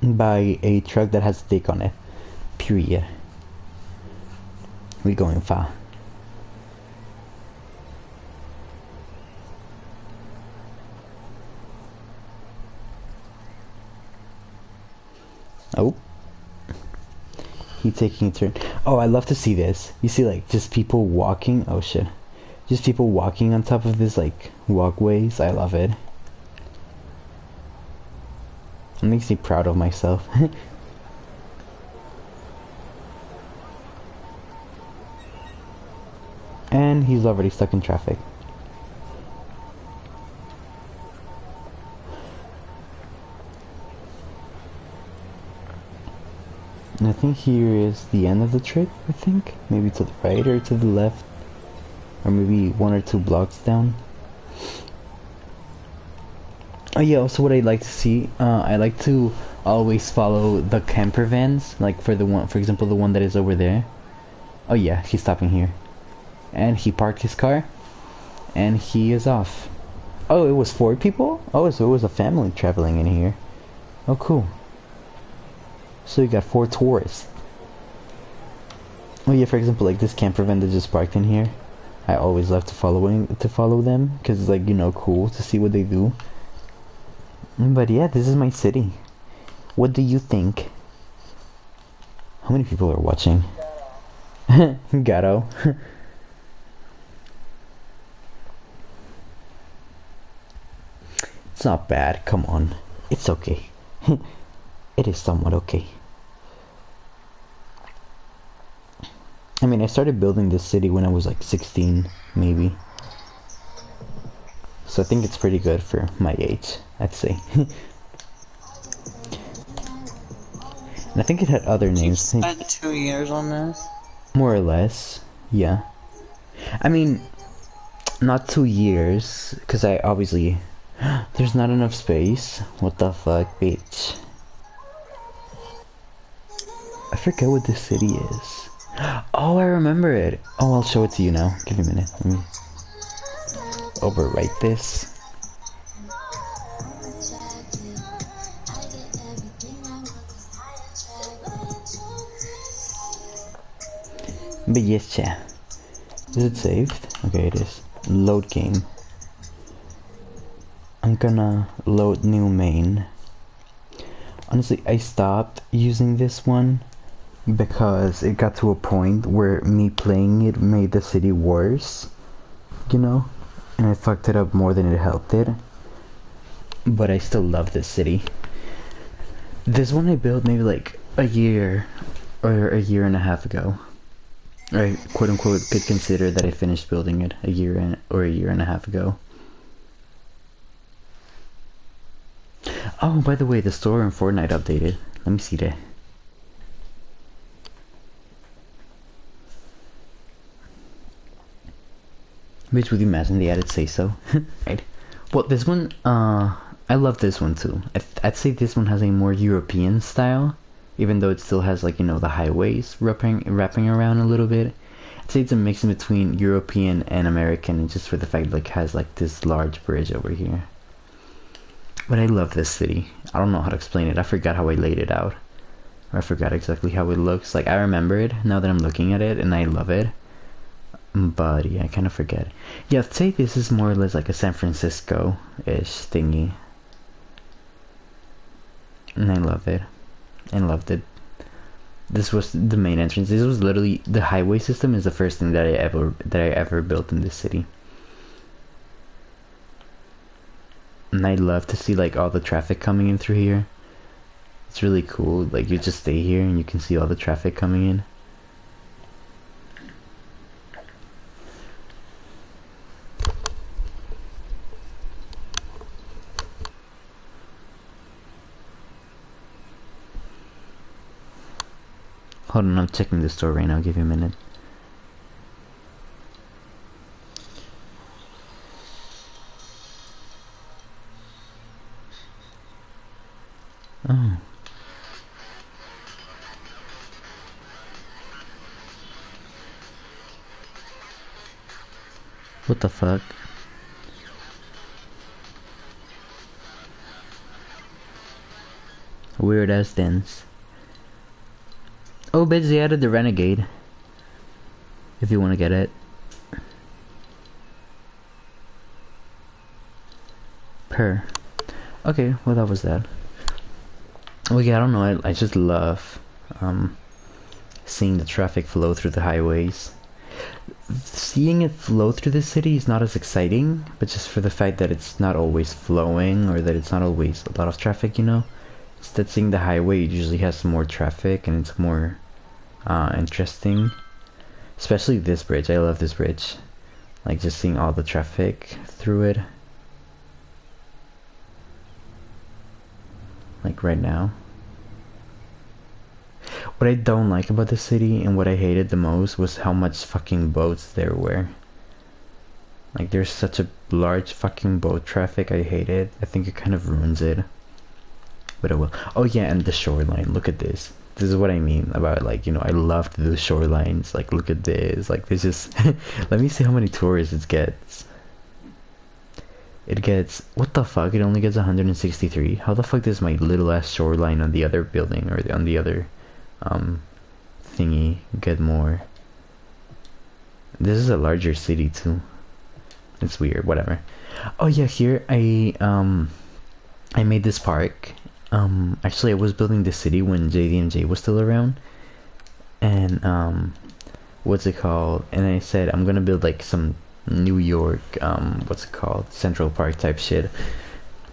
By a truck that has a stick on it. Period. We going far. Oh. He taking a turn. Oh, I love to see this. You see like just people walking. Oh shit. Just people walking on top of this like walkways. I love it. It makes me proud of myself. he's already stuck in traffic. And I think here is the end of the trip, I think. Maybe to the right or to the left. Or maybe 1 or 2 blocks down. Oh yeah, also what I'd like to see, I like to always follow the camper vans. Like for example, the one that is over there. Oh yeah, he's stopping here. And he parked his car. And he is off. Oh, it was 4 people? Oh, so it was a family traveling in here. Oh, cool. So you got 4 tourists. Oh yeah, for example, like this camper van that just parked in here. I always love to follow them because it's like, you know, cool to see what they do. But yeah, this is my city. What do you think? How many people are watching? Gato. It's not bad, come on. It's okay. It is somewhat okay. I mean, I started building this city when I was like 16, maybe. So I think it's pretty good for my age, I'd say. And I think it had other names. You spent 2 years on this? More or less, yeah. I mean, not 2 years, because I obviously... There's not enough space. What the fuck, bitch? I forget what this city is. Oh, I remember it. Oh, I'll show it to you now. Give me a minute. Let me overwrite this. But yes, chat. Is it saved? Okay, it is. Load game. I'm gonna load new main. Honestly, I stopped using this one because it got to a point where me playing it made the city worse, you know, and I fucked it up more than it helped it. But I still love this city. This one I built maybe like a year or a year and a half ago. I quote unquote could consider that I finished building it a year and a half ago. Oh, by the way, the store in Fortnite updated. Let me see that. Bitch, would you imagine they added say so? Right. Well, this one, I love this one too. I'd say this one has a more European style, even though it still has, like, you know, the highways wrapping around a little bit. I'd say it's a mix in between European and American, just for the fact like it has like this large bridge over here. But I love this city. I don't know how to explain it. I forgot how I laid it out. Or I forgot exactly how it looks. Like, I remember it now that I'm looking at it, and I love it. But yeah, I kind of forget. Yeah, I'd say this is more or less like a San Francisco-ish thingy. And I love it. I loved it. This was the main entrance. This was literally, the highway system is the first thing that I ever built in this city. And I love to see like all the traffic coming in through here. It's really cool. Like, you just stay here and you can see all the traffic coming in. Hold on, I'm checking the store right now. I'll give you a minute. Oh. What the fuck? Weird ass dance. Oh, bitch, they added the Renegade. If you want to get it. Per. Okay, well that was that. Well, yeah, I don't know, I just love seeing the traffic flow through the highways. Seeing it flow through the city is not as exciting, but just for the fact that it's not always flowing, or that it's not always a lot of traffic, you know? Instead, seeing the highway usually has more traffic, and it's more interesting. Especially this bridge. I love this bridge. Like just seeing all the traffic through it. Like right now. What I don't like about the city and what I hated the most was how much fucking boats there were. Like there's such a large fucking boat traffic. I hate it. I think it kind of ruins it. But it will. Oh yeah, and the shoreline. Look at this. This is what I mean about, like, you know, I loved the shorelines. Like, look at this. Like, this is... Let me see how many tourists it gets. It gets... What the fuck? It only gets 163? How the fuck does my little ass shoreline on the other building or on the other thingy get more? This is a larger city too. It's weird. Whatever. Oh yeah, here I made this park. Actually I was building this city when JDMJ was still around, and what's it called, and I said I'm gonna build like some New York what's it called, Central Park type shit,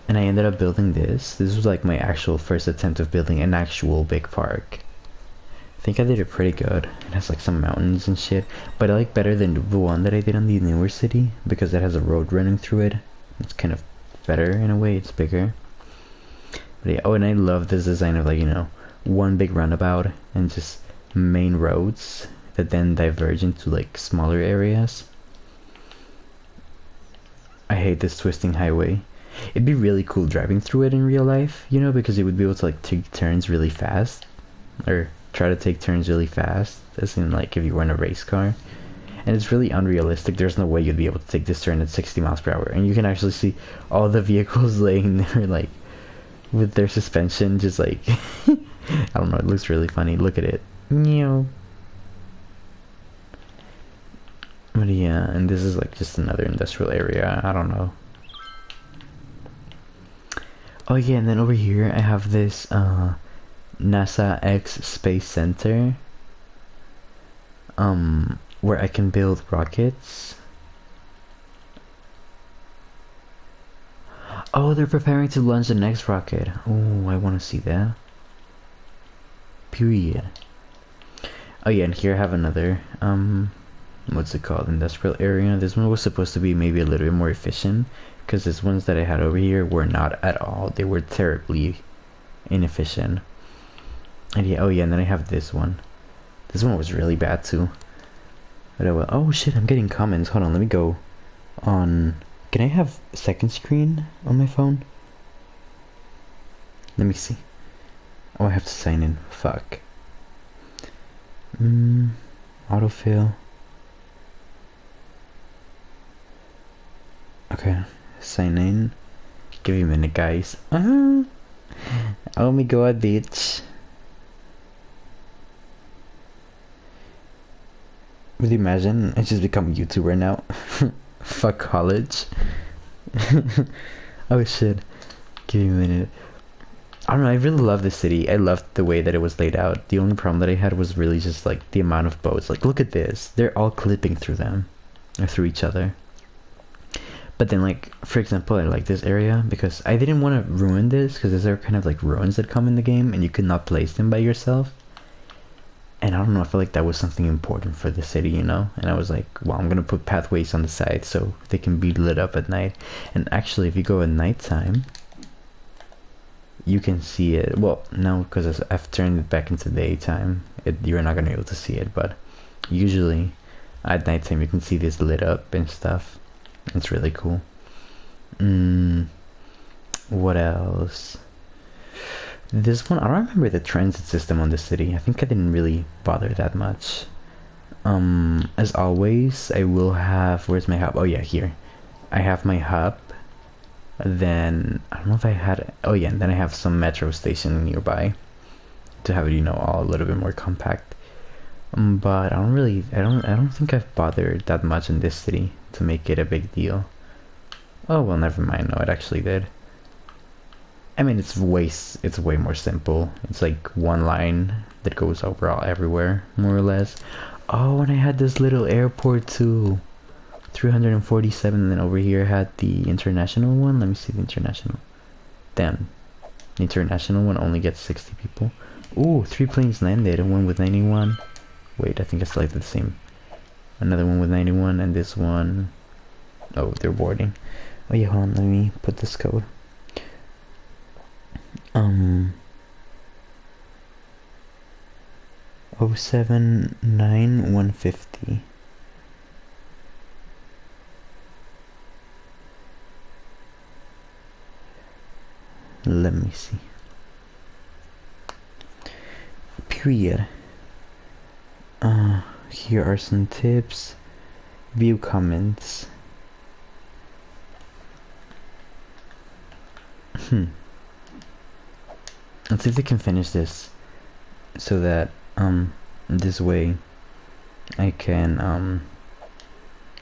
and I ended up building this. This was like my actual first attempt of building an actual big park. I think I did it pretty good. It has like some mountains and shit, but I like better than the one that I did on the newer city because it has a road running through it. It's kind of better in a way. It's bigger. Yeah, oh, and I love this design of, like, you know, one big roundabout and just main roads that then diverge into like smaller areas. I hate this twisting highway. It'd be really cool driving through it in real life, you know, because it would be able to like take turns really fast, or try to take turns really fast, as in like if you were in a race car. And it's really unrealistic. There's no way you'd be able to take this turn at 60 miles per hour, and you can actually see all the vehicles laying there like with their suspension just like I don't know, it looks really funny. Look at it. But yeah, and this is like just another industrial area. I don't know. Oh yeah, and then over here I have this NASA X Space Center where I can build rockets. Oh, they're preparing to launch the next rocket. Oh, I want to see that. Period. Oh yeah, and here I have another, what's it called, industrial area. This one was supposed to be maybe a little bit more efficient, because these ones that I had over here were not at all. They were terribly inefficient. And yeah, oh yeah, and then I have this one. This one was really bad too. But oh shit, I'm getting comments. Hold on, let me go on... Can I have second screen on my phone? Let me see. Oh, I have to sign in. Fuck. Autofill. Okay, sign in. Give me a minute, guys. Oh my god, bitch. Would you imagine? I just become a YouTuber now. Fuck college. Oh shit. Give me a minute. I don't know, I really love this city. I loved the way that it was laid out. The only problem that I had was really just like the amount of boats. Like, look at this. They're all clipping through them. Or through each other. But then, like, for example, I like this area because I didn't want to ruin this, because these are kind of like ruins that come in the game and you could not place them by yourself. And I don't know, I feel like that was something important for the city, you know? And I was like, well, I'm gonna put pathways on the side so they can be lit up at night. And actually, if you go at nighttime, you can see it. Well, no, because I've turned it back into daytime. You're not gonna be able to see it, but usually at nighttime you can see this lit up and stuff. It's really cool. What else? This one, I don't remember the transit system on the city. I think I didn't really bother that much. As always, I will have... Where's my hub? Oh yeah, here. I have my hub. Then, I don't know if I had... Oh yeah, and then I have some metro station nearby. To have it, you know, all a little bit more compact. But I don't think I've bothered that much in this city to make it a big deal. Oh well, never mind. No, it actually did. I mean, it's way more simple. It's like one line that goes overall everywhere, more or less. Oh, and I had this little airport too. 347, and then over here I had the international one. Let me see the international. Damn. The international one only gets 60 people. Ooh, 3 planes landed, and one with 91. Wait, I think I selected the same another one with 91, and this one. Oh, they're boarding. Oh yeah, hold on, let me put this code. 079150. Let me see. Period. Here are some tips. View comments. Let's see if they can finish this, so that this way I can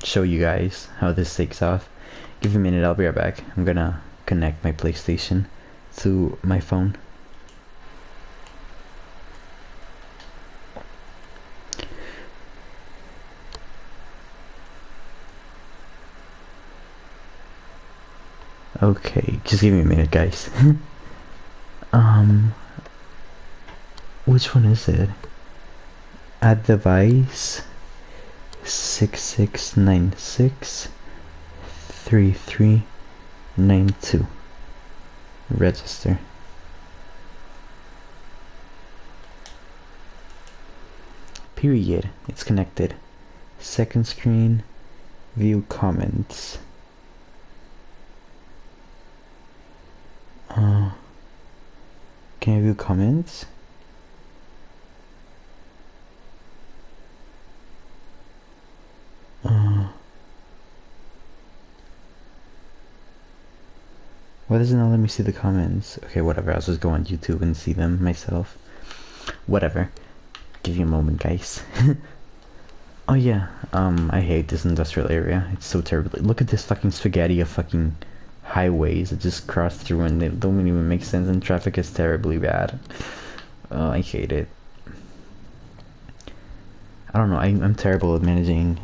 show you guys how this takes off. Give me a minute, I'll be right back. I'm gonna connect my PlayStation to my phone. Okay, just give me a minute, guys. Which one is it? Add device 6696 3392. Register. Period. It's connected. Second screen. View comments. Can I view comments? Why does it not let me see the comments? Okay, whatever, I'll just go on YouTube and see them myself. Whatever. Give you a moment, guys. Oh yeah, I hate this industrial area. It's so terrible. Look at this fucking spaghetti of fucking highways that just cross through and they don't even make sense, and traffic is terribly bad. I hate it. I don't know, I'm terrible at managing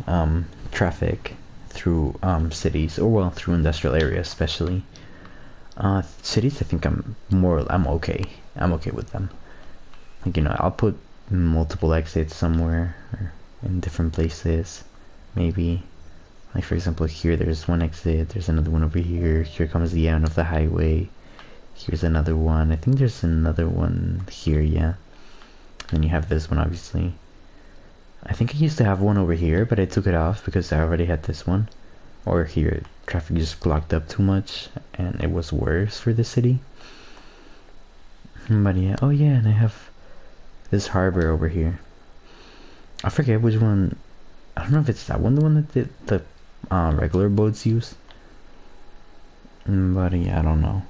traffic through cities, or well, through industrial areas especially. Cities, I think I'm okay. I'm okay with them. Like, you know, I'll put multiple exits somewhere, or in different places, maybe. Like, for example, here there's one exit, there's another one over here, here comes the end of the highway, here's another one, I think there's another one here, yeah. And then you have this one, obviously. I think I used to have one over here, but I took it off because I already had this one. Or here, traffic just blocked up too much, and it was worse for the city. But yeah, oh yeah, and I have this harbor over here. I forget which one. I don't know if it's that one, the one that the regular boats use. But yeah, I don't know.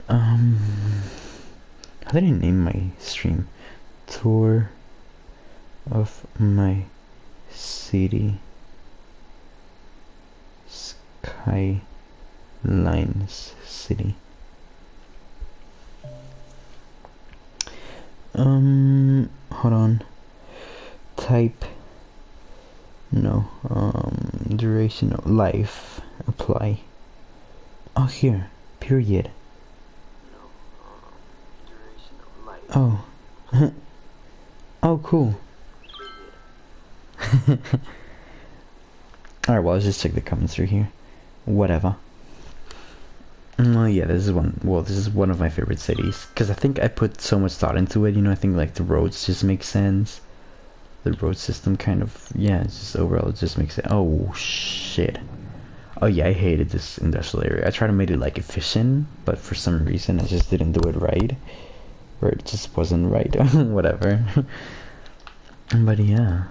How did I name my stream? Tour of my city. Skylines City. Hold on. Type. No. Duration of life. Apply. Oh, here. Period. Oh. Oh, cool. Alright, well, let's just check the comments through here. Whatever. Oh yeah, this is one of my favorite cities, because I think I put so much thought into it, you know. I think like the roads just make sense. The road system kind of, yeah, it's just overall it just makes sense. Oh shit. Oh yeah, I hated this industrial area. I tried to make it like efficient, but for some reason I just didn't do it right. Or it just wasn't right. Whatever. But yeah.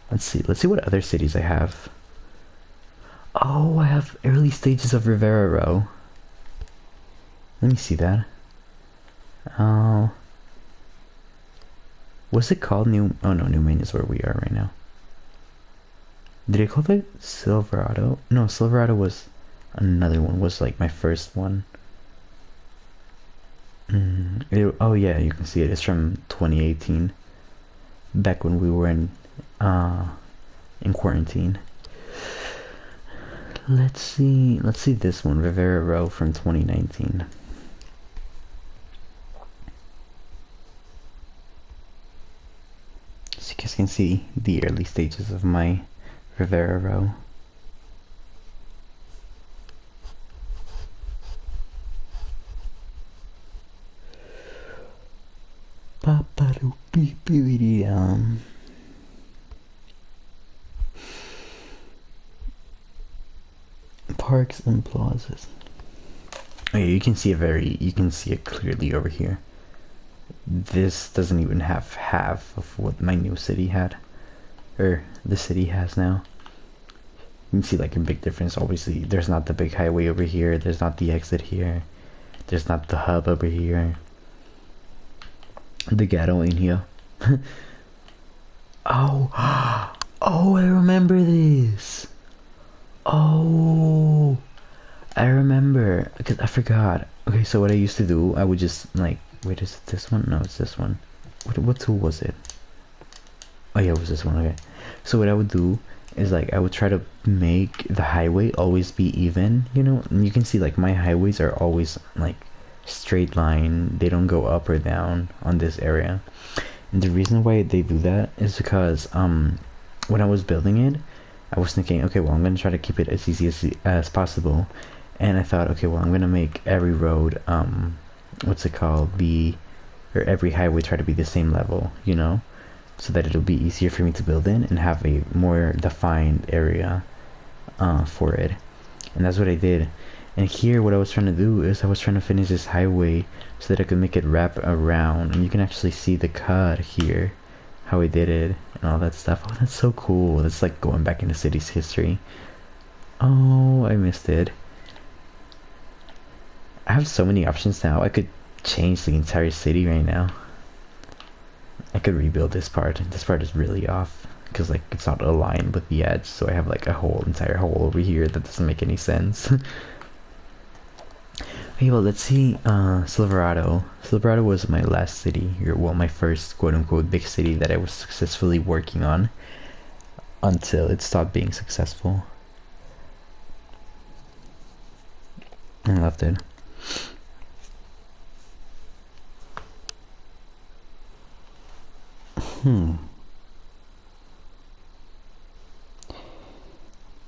Let's see what other cities I have. Oh, I have early stages of Rivera Row. Let me see that. Oh. What's it called? Oh no, New Maine is where we are right now. Did I call it Silverado? No, Silverado was another one. Was like my first one. Oh yeah, you can see it. It's from 2018. Back when we were in quarantine. Let's see this one, Rivera Row from 2019. So you guys can see the early stages of my Rivera Row. Parks and plazas. Oh yeah, you can see it clearly over here. This doesn't even have half of what my new city had, or the city has now. You can see like a big difference. Obviously, there's not the big highway over here. There's not the exit here. There's not the hub over here. The ghetto in here. Oh, oh, I remember this. Oh, I remember, because I forgot. Okay, so what I used to do, I would just like, wait, is it this one? No, it's this one. What tool was it? Oh yeah, it was this one. Okay, so what I would do is like I would try to make the highway always be even, you know. And you can see like my highways are always like straight line. They don't go up or down on this area. And the reason why they do that is because when I was building it, I was thinking, okay, well, I'm gonna try to keep it as easy as possible. And I thought, okay, well, I'm gonna make every road what's it called, or every highway try to be the same level, you know, so that it'll be easier for me to build in and have a more defined area for it. And that's what I did. And here what I was trying to do is I was trying to finish this highway so that I could make it wrap around, and you can actually see the cut here, how I did it and all that stuff. Oh, that's so cool. It's like going back in the city's history. Oh, I missed it. I have so many options now. I could change the entire city right now. I could rebuild this part. This part is really off because like it's not aligned with the edge, so I have like a whole entire hole over here that doesn't make any sense. Okay, well, let's see. Silverado. Silverado was my last city, or well, my first quote-unquote big city that I was successfully working on until it stopped being successful. I left it.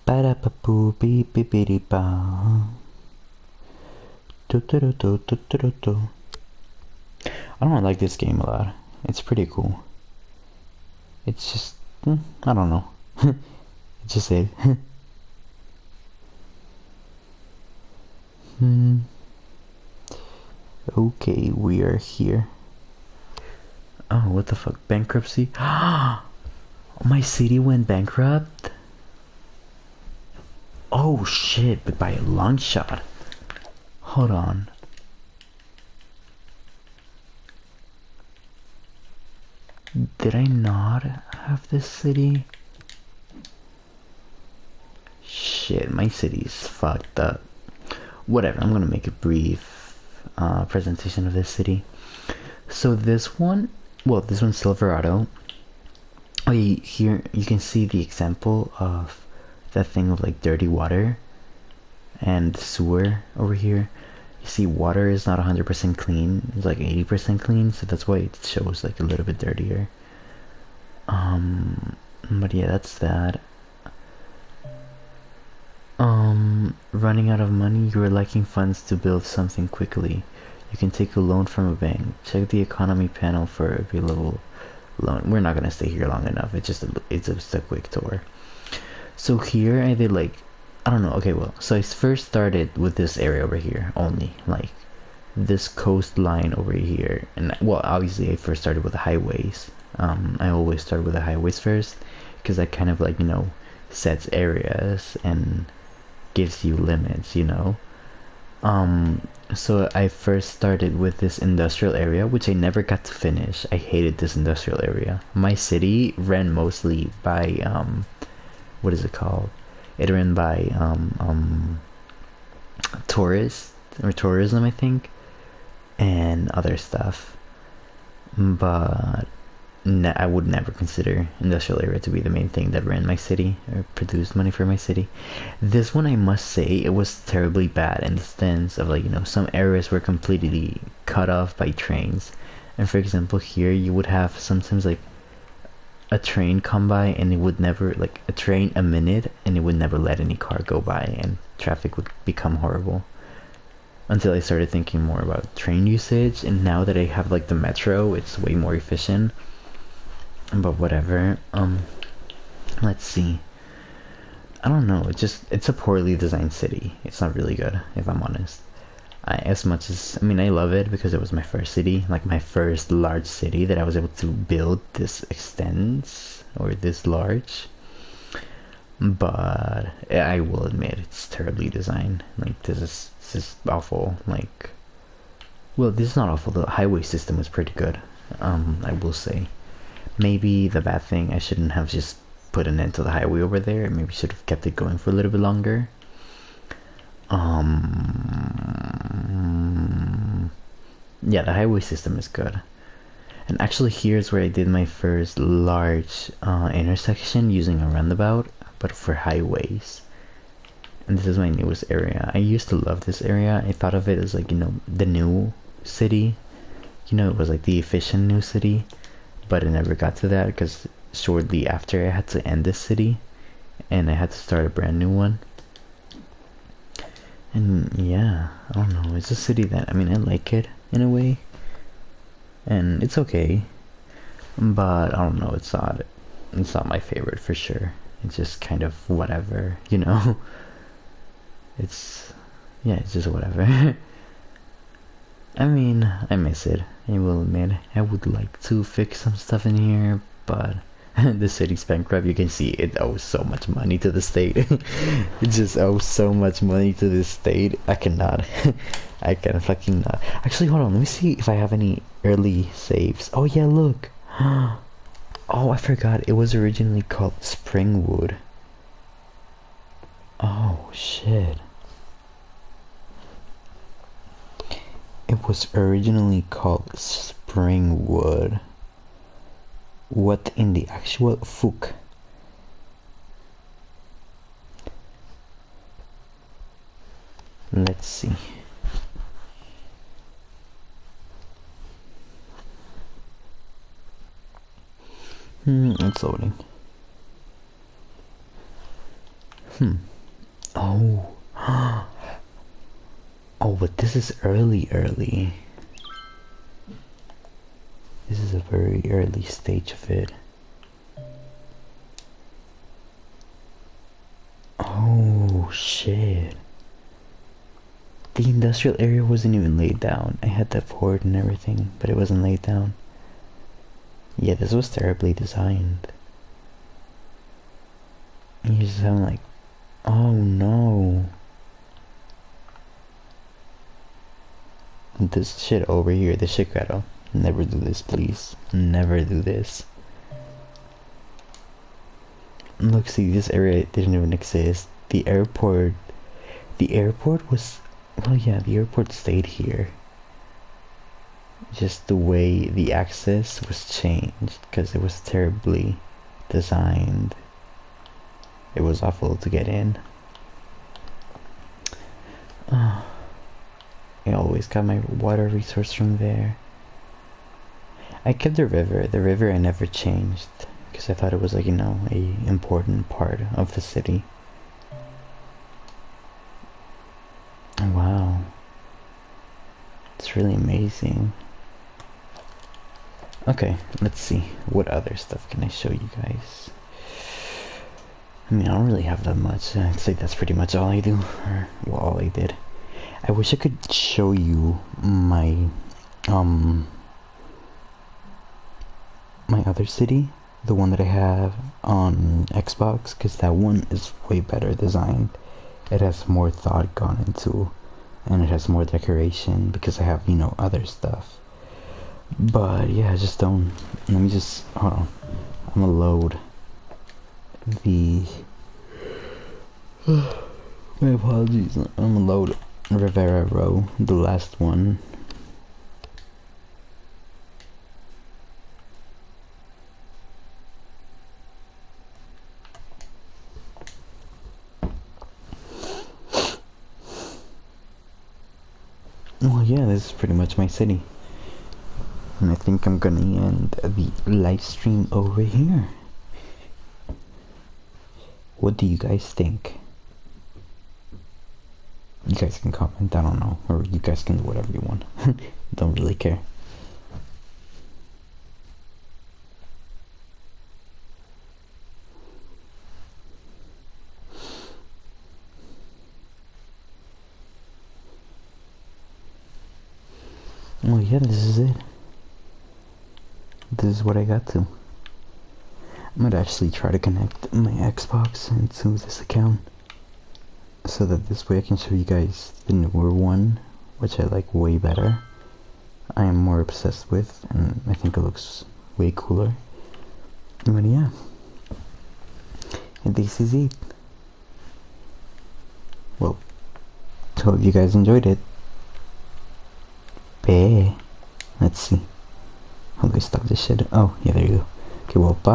Ba-da-ba-boo, beep-beep-beep-ba. I don't like this game a lot. It's pretty cool. It's just, I don't know. It's just it. Okay, we are here. Oh, what the fuck? Bankruptcy? My city went bankrupt? Oh shit, but by a long shot. Hold on. Did I not have this city? Shit, my city's fucked up. Whatever, I'm gonna make a brief presentation of this city. So this one, well, this one's Silverado. Oh, here you can see the example of that thing of like dirty water and sewer over here. You see water is not 100% clean, it's like 80% clean, so that's why it shows like a little bit dirtier. But yeah, that's that. Running out of money, you are lacking funds to build something quickly. You can take a loan from a bank. Check the economy panel for available loan. We're not gonna stay here long enough. It's just a quick tour. So here I did like, I don't know. Okay, well, so I first started with this area over here only, like this coastline over here, and well, obviously I first started with the highways. I always start with the highways first because that kind of like, you know, sets areas and gives you limits, you know. So I first started with this industrial area, which I never got to finish. I hated this industrial area. My city ran mostly by what is it called? It ran by tourists or tourism, I think, and other stuff. But I would never consider industrial area to be the main thing that ran my city or produced money for my city. This one, I must say, it was terribly bad in the sense of like, you know, some areas were completely cut off by trains. And for example, here you would have sometimes like a train come by and it would never, like a train a minute, and it would never let any car go by, and traffic would become horrible. Until I started thinking more about train usage, and now that I have like the metro, it's way more efficient. But whatever. Let's see. I don't know. It's a poorly designed city. It's not really good, if I'm honest. As much as, I mean, I love it because it was my first city, like my first large city that I was able to build this extends, or this large. But I will admit it's terribly designed. Like this is awful. Like, well, this is not awful. The highway system is pretty good. I will say. Maybe the bad thing, I shouldn't have just put an end to the highway over there. Maybe should have kept it going for a little bit longer. Yeah, the highway system is good. And actually here's where I did my first large intersection using a roundabout, but for highways. And this is my newest area. I used to love this area. I thought of it as like, you know, the new city. You know, it was like the efficient new city. But I never got to that because shortly after I had to end this city. And I had to start a brand new one. And yeah, I don't know. It's a city that, I mean, I like it in a way. And it's okay. But I don't know, it's not my favorite for sure. It's just kind of whatever, you know. It's just whatever. I mean, I miss it. I will admit, I would like to fix some stuff in here, but the city's bankrupt. You can see it owes so much money to the state. It just owes so much money to the state. I cannot. I can fucking not. Actually, hold on. Let me see if I have any early saves. Oh yeah, look. Oh, I forgot. It was originally called Springwood. Oh shit. It was originally called Springwood. What in the actual fuck? Let's see. It's loading. Oh. Oh, but this is early. This is a very early stage of it. Oh, shit. The industrial area wasn't even laid down. I had that port and everything, but it wasn't laid down. Yeah, this was terribly designed. And you just have like, oh no. This shit over here, this shit gotta never do this, please. Never do this. Look, see, this area didn't even exist. The airport was, well, yeah, the airport stayed here. Just the way the access was changed, because it was terribly designed. It was awful to get in. Oh, I always got my water resource from there. I kept the river I never changed, because I thought it was like, you know, a important part of the city. Wow. It's really amazing. Okay, let's see. What other stuff can I show you guys? I mean, I don't really have that much. I'd say that's pretty much all I do. Or, well, all I did. I wish I could show you my, my other city. The one that I have on Xbox. Because that one is way better designed. It has more thought gone into. And it has more decoration. Because I have, you know, other stuff. But yeah, I just don't. Let me just, hold on. I'm gonna load the. My apologies. I'm gonna load Rivera Row, the last one. Well, yeah, this is pretty much my city. And I think I'm gonna end the live stream over here. What do you guys think? You guys can comment, I don't know, or you guys can do whatever you want. Don't really care. Oh yeah, this is it. This is what I got to. I might actually try to connect my Xbox into this account, so that this way I can show you guys the newer one, which I like way better. I am more obsessed with, and I think it looks way cooler. But yeah, and this is it. Well, hope you guys enjoyed it. Bye. Let's see. How do I stop this shit? Oh, yeah, there you go. Okay, well, bye.